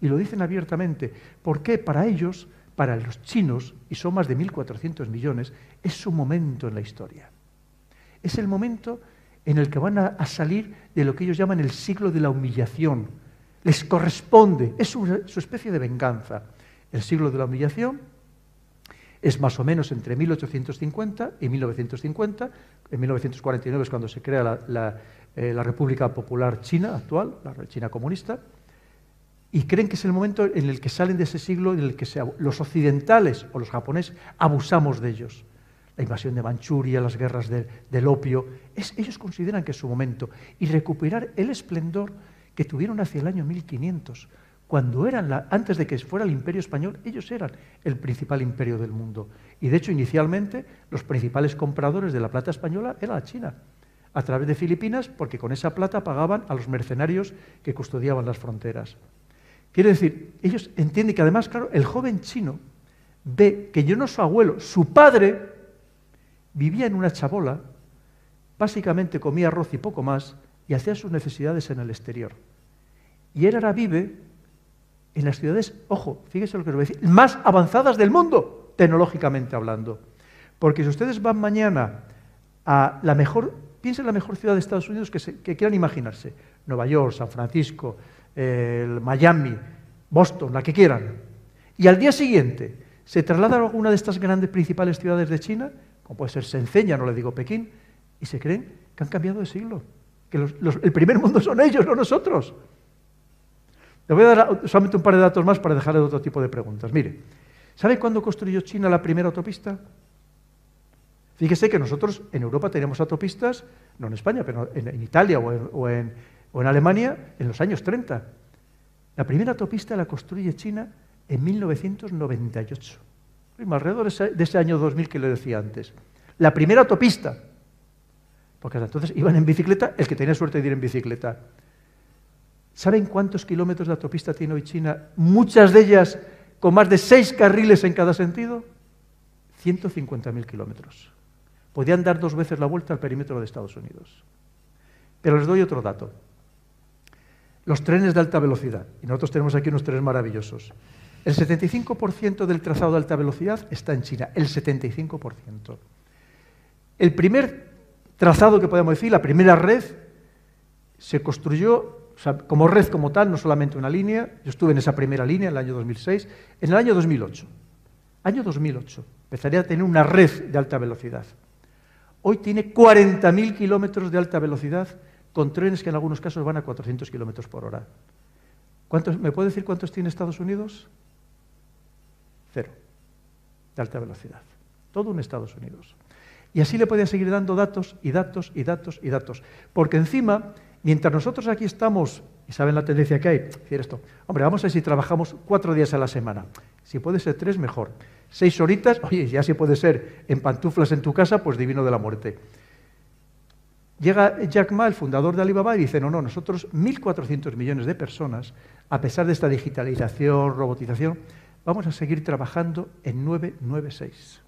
Y lo dicen abiertamente. ¿Por qué? Para ellos, para los chinos, y son más de 1.400 millones, es su momento en la historia. Es el momento en el que van a salir de lo que ellos llaman el siglo de la humillación. Les corresponde, es su especie de venganza. El siglo de la humillación es más o menos entre 1850 y 1950. En 1949 es cuando se crea la República Popular China actual, la China comunista, y creen que es el momento en el que salen de ese siglo en el que los occidentales o los japoneses abusamos de ellos. La invasión de Manchuria, las guerras del opio, ellos consideran que es su momento, y recuperar el esplendor que tuvieron hacia el año 1500, cuando antes de que fuera el Imperio Español, ellos eran el principal imperio del mundo. Y de hecho, inicialmente, los principales compradores de la plata española era la China, a través de Filipinas, porque con esa plata pagaban a los mercenarios que custodiaban las fronteras. Quiere decir, ellos entienden que además, claro, el joven chino ve que yo no su abuelo, su padre vivía en una chabola, básicamente comía arroz y poco más, y hacía sus necesidades en el exterior. Y él ahora vive en las ciudades, ojo, fíjese lo que os voy a decir, más avanzadas del mundo, tecnológicamente hablando. Porque si ustedes van mañana a piensen en la mejor ciudad de Estados Unidos que quieran imaginarse, Nueva York, San Francisco, Miami, Boston, la que quieran, y al día siguiente se trasladan a alguna de estas grandes principales ciudades de China, como puede ser Shenzhen, ya no le digo Pekín, y se creen que han cambiado de siglo, que el primer mundo son ellos, no nosotros. Le voy a dar solamente un par de datos más para dejarle otro tipo de preguntas. Mire, ¿sabe cuándo construyó China la primera autopista? Fíjese que nosotros en Europa teníamos autopistas, no en España, pero en Italia o en Alemania, en los años 30. La primera autopista la construye China en 1998. Alrededor de ese año 2000 que le decía antes. La primera autopista. Porque hasta entonces iban en bicicleta, el que tenía suerte de ir en bicicleta. ¿Saben cuántos kilómetros de autopista tiene hoy China? Muchas de ellas con más de 6 carriles en cada sentido. 150.000 kilómetros. Podían dar 2 veces la vuelta al perímetro de Estados Unidos. Pero les doy otro dato. Los trenes de alta velocidad. Y nosotros tenemos aquí unos trenes maravillosos. El 75% del trazado de alta velocidad está en China. El 75%. El primer trazado que podemos decir, la primera red, se construyó, o sea, como red como tal, no solamente una línea. Yo estuve en esa primera línea en el año 2006. En el año 2008. Año 2008. Empezaría a tener una red de alta velocidad. Hoy tiene 40.000 kilómetros de alta velocidad con trenes que en algunos casos van a 400 kilómetros por hora. ¿Me puede decir cuántos tiene Estados Unidos? 0 de alta velocidad. Todo un Estados Unidos. Y así le podía seguir dando datos y datos y datos y datos. Porque encima, mientras nosotros aquí estamos, y saben la tendencia que hay, decir esto, hombre, vamos a ver si trabajamos 4 días a la semana. Si puede ser 3, mejor. 6 horitas, oye, ya si puede ser en pantuflas en tu casa, pues divino de la muerte. Llega Jack Ma, el fundador de Alibaba, y dice, no, nosotros 1.400 millones de personas, a pesar de esta digitalización, robotización, vamos a seguir trabajando en 996.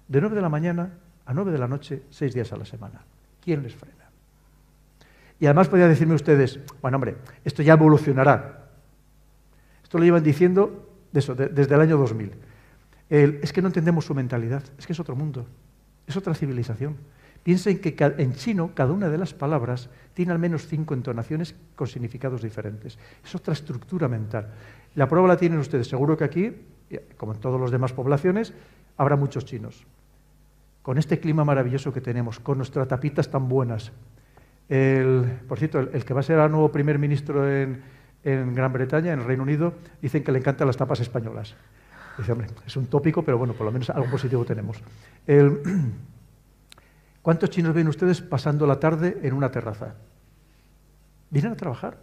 De 9 de la mañana a 9 de la noche, 6 días a la semana. ¿Quién les frena? Y además podrían decirme ustedes, bueno, hombre, esto ya evolucionará. Esto lo llevan diciendo desde el año 2000. Es que no entendemos su mentalidad, es que es otro mundo, es otra civilización. Piensen que en chino cada una de las palabras tiene al menos 5 entonaciones con significados diferentes. Es otra estructura mental. La prueba la tienen ustedes. Seguro que aquí, como en todas las demás poblaciones, habrá muchos chinos. Con este clima maravilloso que tenemos, con nuestras tapitas tan buenas. Por cierto, el que va a ser el nuevo primer ministro en Gran Bretaña, en el Reino Unido, dicen que le encantan las tapas españolas. Dice, hombre, es un tópico, pero bueno, por lo menos algo positivo tenemos. ¿Cuántos chinos ven ustedes pasando la tarde en una terraza? Vienen a trabajar.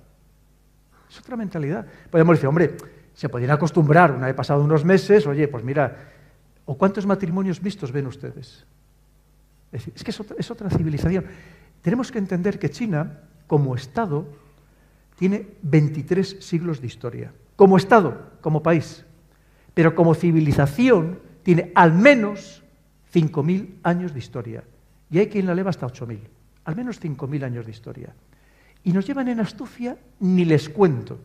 Es otra mentalidad. Podemos decir, hombre, se podrían acostumbrar, una vez pasado unos meses, oye, pues mira, ¿o cuántos matrimonios mixtos ven ustedes? Es decir, es que es otra civilización. Tenemos que entender que China, como Estado, tiene 23 siglos de historia. Como Estado, como país. Pero como civilización tiene al menos 5.000 años de historia. Y hay quien la eleva hasta 8.000. Al menos 5.000 años de historia. Y nos llevan en astucia, ni les cuento.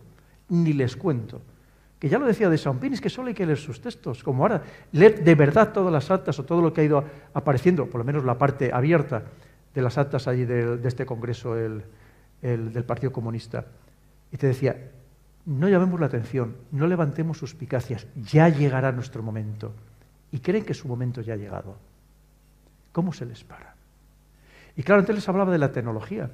Que ya lo decía de Xiaoping, es que solo hay que leer sus textos. Como ahora, leer de verdad todas las actas o todo lo que ha ido apareciendo, por lo menos la parte abierta de las actas allí de este congreso del Partido Comunista. Y te decía, no llamemos la atención, no levantemos suspicacias, ya llegará nuestro momento. Y creen que su momento ya ha llegado. ¿Cómo se les para? Y claro, antes les hablaba de la tecnología.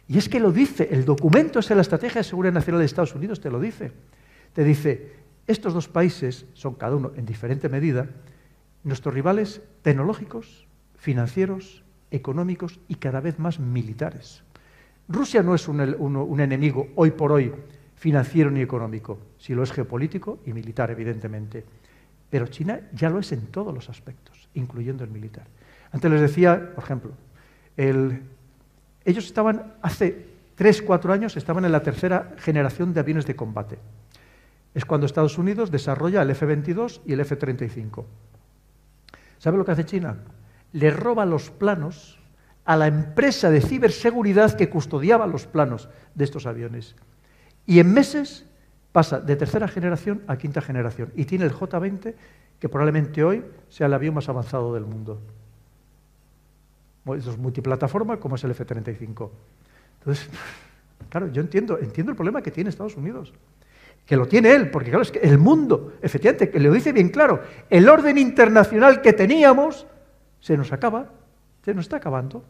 Y es que lo dice, el documento es la Estrategia de Seguridad Nacional de Estados Unidos, te lo dice. Te dice, estos dos países son cada uno en diferente medida nuestros rivales tecnológicos, financieros, económicos y cada vez más militares. Rusia no es un enemigo hoy por hoy financiero ni económico, si lo es geopolítico y militar, evidentemente. Pero China ya lo es en todos los aspectos, incluyendo el militar. Antes les decía, por ejemplo, ellos estaban, hace 3-4 años, estaban en la tercera generación de aviones de combate. Es cuando Estados Unidos desarrolla el F-22 y el F-35. ¿Sabe lo que hace China? Le roba los planos a la empresa de ciberseguridad que custodiaba los planos de estos aviones. Y en meses pasa de tercera generación a quinta generación. Y tiene el J-20, que probablemente hoy sea el avión más avanzado del mundo. Eso es multiplataforma, como es el F-35. Entonces, claro, yo entiendo el problema que tiene Estados Unidos. Que lo tiene él, porque claro, es que el mundo, efectivamente, que le dice bien claro, el orden internacional que teníamos se nos acaba, se nos está acabando.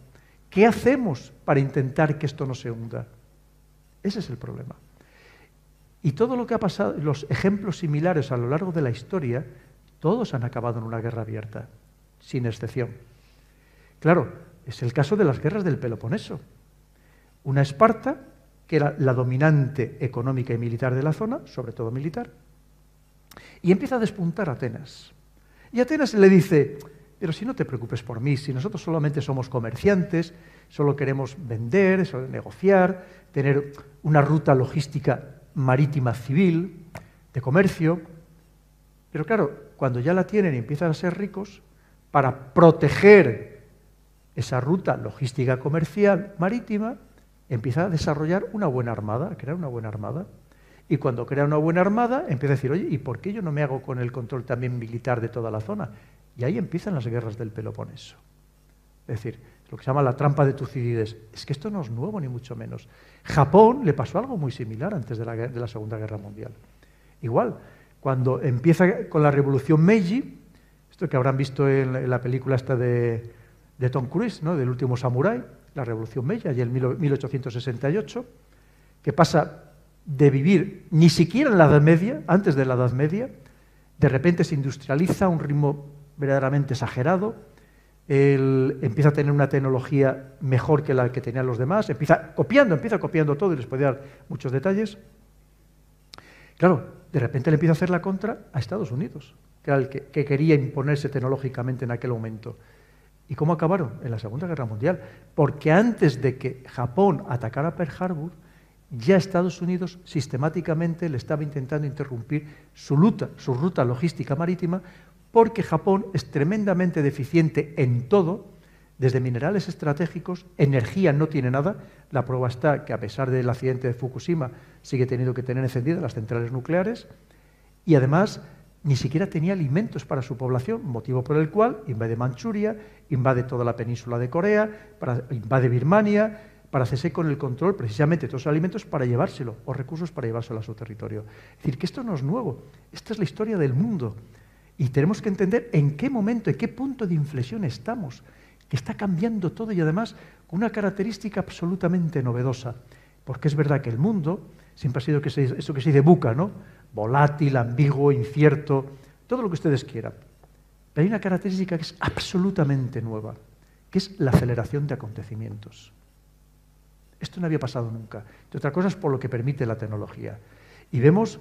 ¿Qué hacemos para intentar que esto no se hunda? Ese es el problema. Y todo lo que ha pasado, los ejemplos similares a lo largo de la historia, todos han acabado en una guerra abierta, sin excepción. Claro, es el caso de las guerras del Peloponeso. Una Esparta, que era la dominante económica y militar de la zona, sobre todo militar, y empieza a despuntar Atenas. Y Atenas le dice, pero si no te preocupes por mí, si nosotros solamente somos comerciantes, solo queremos vender, solo negociar, tener una ruta logística marítima civil, de comercio. Pero claro, cuando ya la tienen y empiezan a ser ricos, para proteger esa ruta logística comercial marítima, empieza a desarrollar una buena armada, a crear una buena armada. Y cuando crea una buena armada, empieza a decir, oye, ¿y por qué yo no me hago con el control también militar de toda la zona? Y ahí empiezan las guerras del Peloponeso. Es decir, lo que se llama la trampa de Tucídides. Es que esto no es nuevo, ni mucho menos. Japón le pasó algo muy similar antes de la Segunda Guerra Mundial. Igual, cuando empieza con la Revolución Meiji, esto que habrán visto en la película esta de Tom Cruise, ¿no?, del último samurái, la Revolución Meiji, allí en 1868, que pasa de vivir ni siquiera en la Edad Media, antes de la Edad Media, de repente se industrializa a un ritmo verdaderamente exagerado, empieza a tener una tecnología mejor que la que tenían los demás, empieza copiando todo, y les puedo dar muchos detalles. Claro, de repente le empieza a hacer la contra a Estados Unidos. que era el que quería imponerse tecnológicamente en aquel momento. ¿Y cómo acabaron? En la Segunda Guerra Mundial. Porque antes de que Japón atacara Pearl Harbor, ya Estados Unidos sistemáticamente le estaba intentando interrumpir su ruta logística marítima, porque Japón es tremendamente deficiente en todo, desde minerales estratégicos, energía no tiene nada. La prueba está que a pesar del accidente de Fukushima sigue teniendo que tener encendidas las centrales nucleares, y además ni siquiera tenía alimentos para su población, motivo por el cual invade Manchuria, invade toda la península de Corea, invade Birmania, para hacerse con el control precisamente de todos los alimentos para llevárselo, o recursos para llevárselo a su territorio. Es decir, que esto no es nuevo, esta es la historia del mundo. Y tenemos que entender en qué momento, en qué punto de inflexión estamos, que está cambiando todo y además con una característica absolutamente novedosa. Porque es verdad que el mundo siempre ha sido eso que se dice VUCA, ¿no? Volátil, ambiguo, incierto, todo lo que ustedes quieran. Pero hay una característica que es absolutamente nueva, que es la aceleración de acontecimientos. Esto no había pasado nunca. Entre otras cosas, por lo que permite la tecnología. Y vemos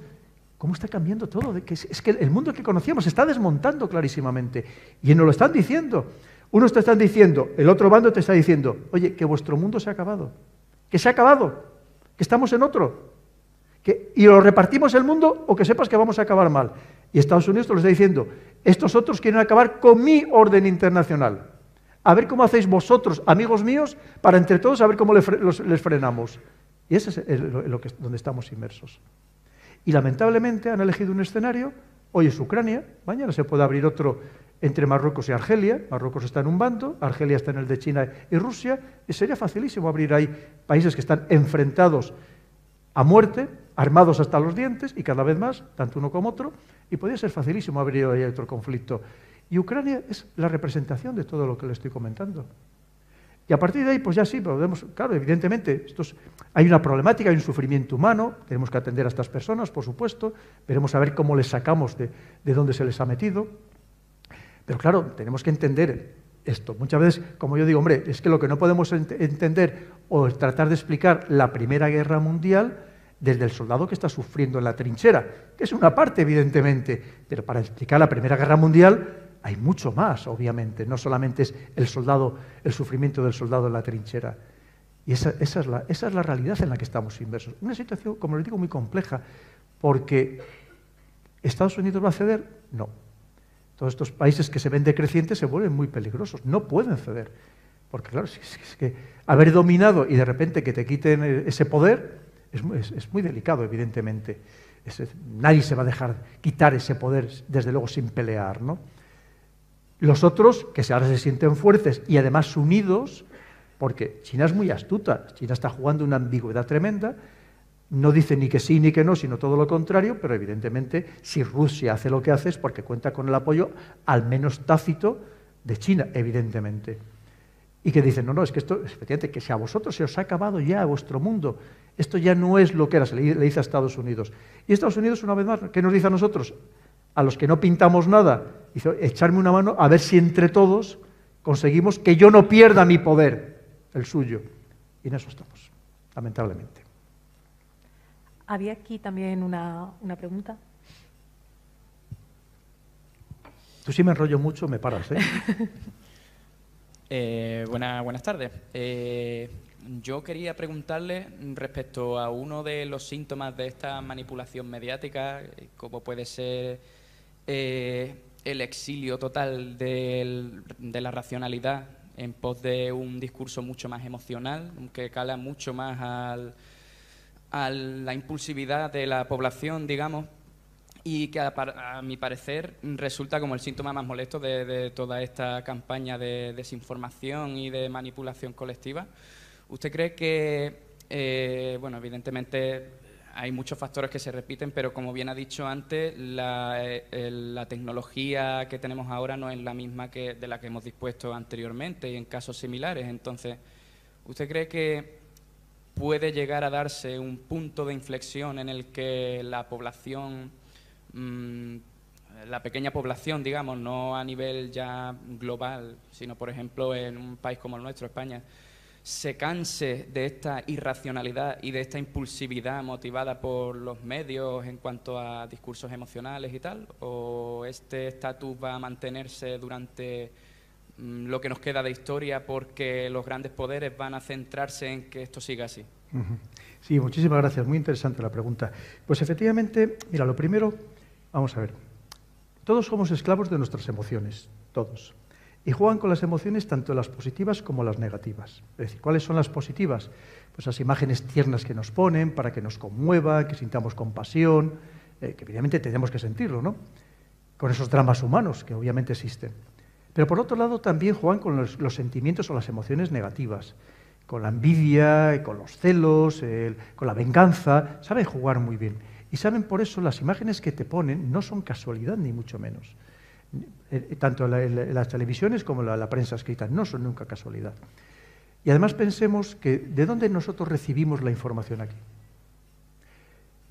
cómo está cambiando todo. Es que el mundo que conocíamos se está desmontando clarísimamente. Y nos lo están diciendo. Unos te están diciendo, el otro bando te está diciendo, oye, que vuestro mundo se ha acabado. Que se ha acabado. Que estamos en otro. Y o repartimos el mundo o que sepas que vamos a acabar mal. Y Estados Unidos te lo está diciendo, estos otros quieren acabar con mi orden internacional. A ver cómo hacéis vosotros, amigos míos, para entre todos a ver cómo les frenamos. Y ese es donde estamos inmersos. Y lamentablemente han elegido un escenario, hoy es Ucrania, mañana se puede abrir otro entre Marruecos y Argelia. Marruecos está en un bando, Argelia está en el de China y Rusia, y sería facilísimo abrir ahí países que están enfrentados a muerte, armados hasta los dientes, y cada vez más, tanto uno como otro, y podría ser facilísimo abrir ahí otro conflicto. Y Ucrania es la representación de todo lo que le estoy comentando. Y a partir de ahí, pues ya sí, podemos, claro, evidentemente, hay una problemática, hay un sufrimiento humano, tenemos que atender a estas personas, por supuesto, veremos a ver cómo les sacamos de dónde se les ha metido. Pero claro, tenemos que entender esto. Muchas veces, como yo digo, hombre, es que lo que no podemos entender o tratar de explicar la Primera Guerra Mundial desde el soldado que está sufriendo en la trinchera, que es una parte, evidentemente, pero para explicar la Primera Guerra Mundial hay mucho más, obviamente, no solamente es el sufrimiento del soldado en la trinchera. Y esa es la realidad en la que estamos inmersos. Una situación, como les digo, muy compleja, porque ¿Estados Unidos va a ceder? No. Todos estos países que se ven decrecientes se vuelven muy peligrosos, no pueden ceder. Porque claro, es que haber dominado y de repente que te quiten ese poder es muy delicado, evidentemente. Nadie se va a dejar quitar ese poder, desde luego, sin pelear, ¿no? Los otros, que ahora se sienten fuertes y además unidos, porque China es muy astuta, China está jugando una ambigüedad tremenda, no dice ni que sí ni que no, sino todo lo contrario, pero evidentemente si Rusia hace lo que hace es porque cuenta con el apoyo, al menos tácito, de China, evidentemente. Y que dicen, no, es que esto, efectivamente, que si a vosotros se os ha acabado ya vuestro mundo, esto ya no es lo que era, se le dice a Estados Unidos. Y Estados Unidos, una vez más, ¿qué nos dice a nosotros? A los que no pintamos nada, dice, echarme una mano a ver si entre todos conseguimos que yo no pierda mi poder, el suyo. Y en eso estamos, lamentablemente. Había aquí también una pregunta. Tú sí me enrollo mucho, me paras, Buenas tardes. Yo quería preguntarle respecto a uno de los síntomas de esta manipulación mediática, como puede ser el exilio total de la racionalidad en pos de un discurso mucho más emocional, que cala mucho más a la impulsividad de la población, digamos, y que a mi parecer resulta como el síntoma más molesto de toda esta campaña de desinformación y de manipulación colectiva. ¿Usted cree que, bueno, evidentemente hay muchos factores que se repiten, pero como bien ha dicho antes, la tecnología que tenemos ahora no es la misma de la que hemos dispuesto anteriormente y en casos similares? Entonces, ¿usted cree que puede llegar a darse un punto de inflexión en el que la población, la pequeña población, digamos, no a nivel ya global, sino por ejemplo en un país como el nuestro, España, se canse de esta irracionalidad y de esta impulsividad motivada por los medios en cuanto a discursos emocionales y tal? ¿O este estatus va a mantenerse durante lo que nos queda de historia porque los grandes poderes van a centrarse en que esto siga así? Sí, muchísimas gracias. Muy interesante la pregunta. Pues efectivamente, mira, lo primero, vamos a ver. Todos somos esclavos de nuestras emociones, todos. Y juegan con las emociones tanto las positivas como las negativas. Es decir, ¿cuáles son las positivas? Pues las imágenes tiernas que nos ponen para que nos conmueva, que sintamos compasión, que evidentemente tenemos que sentirlo, ¿no? Con esos dramas humanos que obviamente existen. Pero por otro lado también juegan con los sentimientos o las emociones negativas, con la envidia, con los celos, con la venganza. Saben jugar muy bien. Y saben por eso las imágenes que te ponen no son casualidad ni mucho menos. Tanto las televisiones como la prensa escrita no son nunca casualidad. Y además pensemos que ¿de dónde nosotros recibimos la información aquí?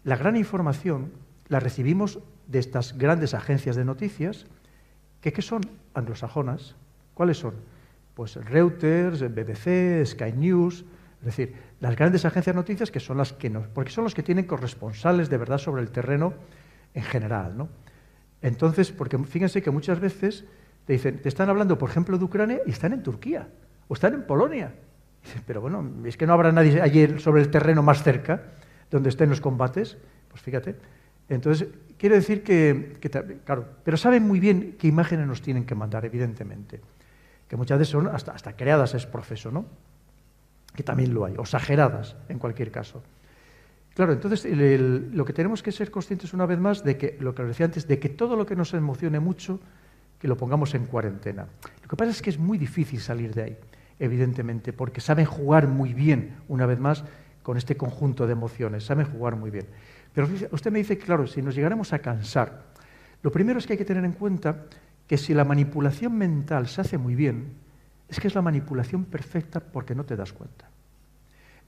La gran información la recibimos de estas grandes agencias de noticias que ¿qué son? Anglosajonas. ¿Cuáles son? Pues Reuters, BBC, Sky News, es decir, las grandes agencias de noticias que son las que nos, porque son los que tienen corresponsales de verdad sobre el terreno en general, ¿no? Entonces, porque fíjense que muchas veces te dicen, te están hablando, por ejemplo, de Ucrania y están en Turquía o están en Polonia. Dicen, pero bueno, es que no habrá nadie allí sobre el terreno más cerca donde estén los combates. Pues fíjate. Entonces, quiere decir claro, pero saben muy bien qué imágenes nos tienen que mandar, evidentemente. Que muchas veces son hasta creadas es proceso, ¿no? Que también lo hay, o exageradas, en cualquier caso. Claro, entonces lo que tenemos que ser conscientes una vez más de que, lo que os decía antes, de que todo lo que nos emocione mucho, que lo pongamos en cuarentena. Lo que pasa es que es muy difícil salir de ahí, evidentemente, porque saben jugar muy bien, una vez más, con este conjunto de emociones, saben jugar muy bien. Pero usted me dice que, claro, si nos llegáramos a cansar, lo primero es que hay que tener en cuenta que si la manipulación mental se hace muy bien, es que es la manipulación perfecta porque no te das cuenta.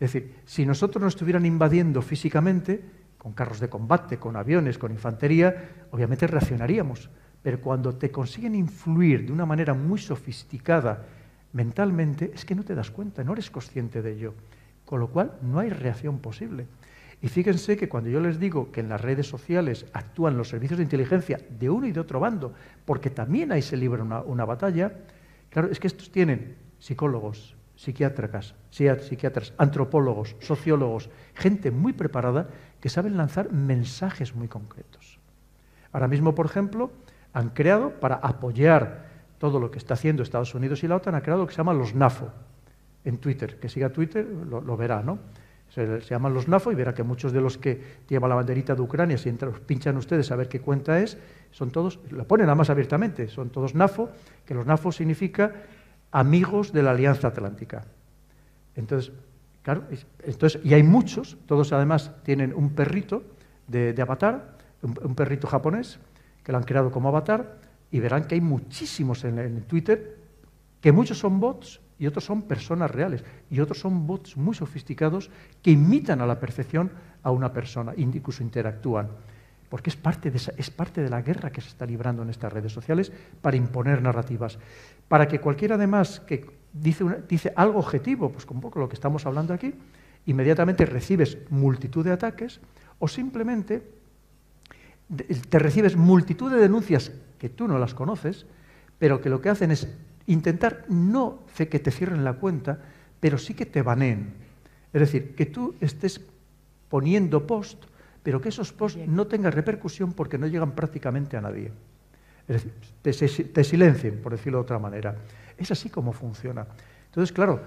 Es decir, si nosotros nos estuvieran invadiendo físicamente, con carros de combate, con aviones, con infantería, obviamente reaccionaríamos. Pero cuando te consiguen influir de una manera muy sofisticada mentalmente, es que no te das cuenta, no eres consciente de ello. Con lo cual, no hay reacción posible. Y fíjense que cuando yo les digo que en las redes sociales actúan los servicios de inteligencia de uno y de otro bando, porque también ahí se libra una batalla, claro, es que estos tienen psicólogos, psiquiatras, antropólogos, sociólogos, gente muy preparada que saben lanzar mensajes muy concretos. Ahora mismo, por ejemplo, han creado, para apoyar todo lo que está haciendo Estados Unidos y la OTAN, han creado lo que se llama los NAFO en Twitter. Que siga Twitter lo verá, ¿no? Se llaman los NAFO y verá que muchos de los que llevan la banderita de Ucrania, si pinchan ustedes a ver qué cuenta es, son todos, lo ponen además abiertamente, son todos NAFO, que los NAFO significa amigos de la Alianza Atlántica. Entonces, claro, y hay muchos, todos además tienen un perrito de avatar, un perrito japonés, que lo han creado como avatar, y verán que hay muchísimos en Twitter, que muchos son bots y otros son personas reales, y otros son bots muy sofisticados que imitan a la perfección a una persona, incluso interactúan. Porque es parte de la guerra que se está librando en estas redes sociales para imponer narrativas. Para que cualquiera además que dice algo objetivo, pues con un poco lo que estamos hablando aquí, inmediatamente recibes multitud de ataques o simplemente te recibes multitud de denuncias que tú no las conoces, pero que lo que hacen es intentar no que te cierren la cuenta, pero sí que te baneen. Es decir, que tú estés poniendo post, pero que esos posts no tengan repercusión porque no llegan prácticamente a nadie. Es decir, te silencien, por decirlo de otra manera. Es así como funciona. Entonces, claro,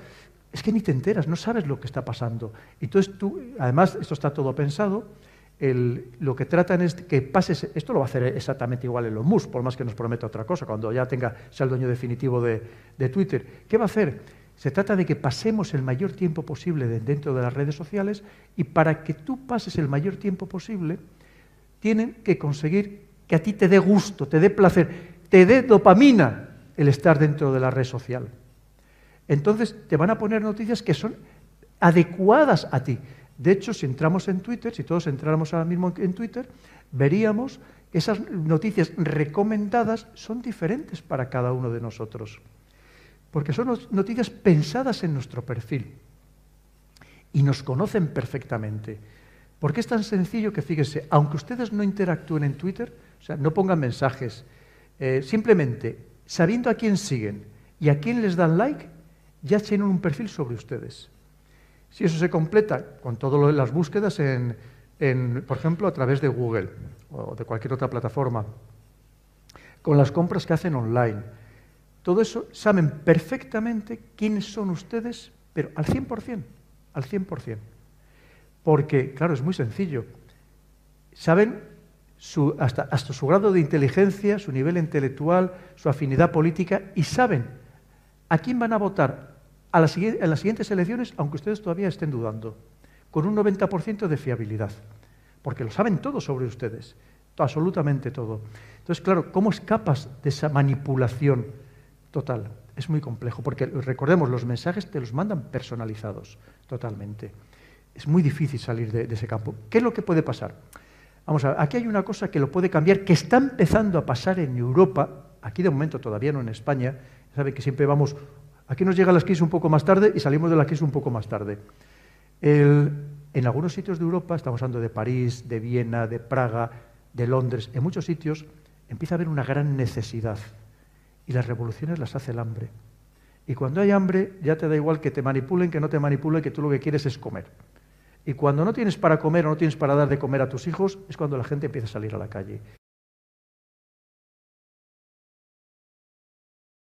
es que ni te enteras, no sabes lo que está pasando. Entonces tú, además, esto está todo pensado, lo que tratan es que pases, esto lo va a hacer exactamente igual Elon Musk, por más que nos prometa otra cosa, cuando ya sea el dueño definitivo de Twitter. ¿Qué va a hacer? Se trata de que pasemos el mayor tiempo posible dentro de las redes sociales, y para que tú pases el mayor tiempo posible, tienen que conseguir que a ti te dé gusto, te dé placer, te dé dopamina el estar dentro de la red social. Entonces te van a poner noticias que son adecuadas a ti. De hecho, si entramos en Twitter, si todos entráramos ahora mismo en Twitter, veríamos que esas noticias recomendadas son diferentes para cada uno de nosotros. porque son noticias pensadas en nuestro perfil y nos conocen perfectamente. Porque es tan sencillo que, fíjense, aunque ustedes no interactúen en Twitter, o sea, no pongan mensajes, simplemente sabiendo a quién siguen y a quién les dan like, ya tienen un perfil sobre ustedes. Si eso se completa con todas las búsquedas, por ejemplo, a través de Google o de cualquier otra plataforma, con las compras que hacen online, todo eso saben perfectamente quiénes son ustedes, pero al 100%, al 100%. Porque, claro, es muy sencillo. Saben hasta su grado de inteligencia, su nivel intelectual, su afinidad política, y saben a quién van a votar en las siguientes elecciones, aunque ustedes todavía estén dudando, con un 90% de fiabilidad. Porque lo saben todo sobre ustedes, absolutamente todo. Entonces, claro, ¿cómo escapas de esa manipulación total? Es muy complejo, porque recordemos, los mensajes te los mandan personalizados, totalmente. Es muy difícil salir de ese campo. ¿Qué es lo que puede pasar? Vamos a ver, aquí hay una cosa que lo puede cambiar, que está empezando a pasar en Europa, aquí de momento todavía no en España. Sabe que siempre vamos, aquí nos llega la crisis un poco más tarde y salimos de la crisis un poco más tarde. En algunos sitios de Europa, estamos hablando de París, de Viena, de Praga, de Londres, en muchos sitios empieza a haber una gran necesidad y las revoluciones las hace el hambre. Y cuando hay hambre ya te da igual que te manipulen, que no te manipulen, que tú lo que quieres es comer. Y cuando no tienes para comer o no tienes para dar de comer a tus hijos, es cuando la gente empieza a salir a la calle.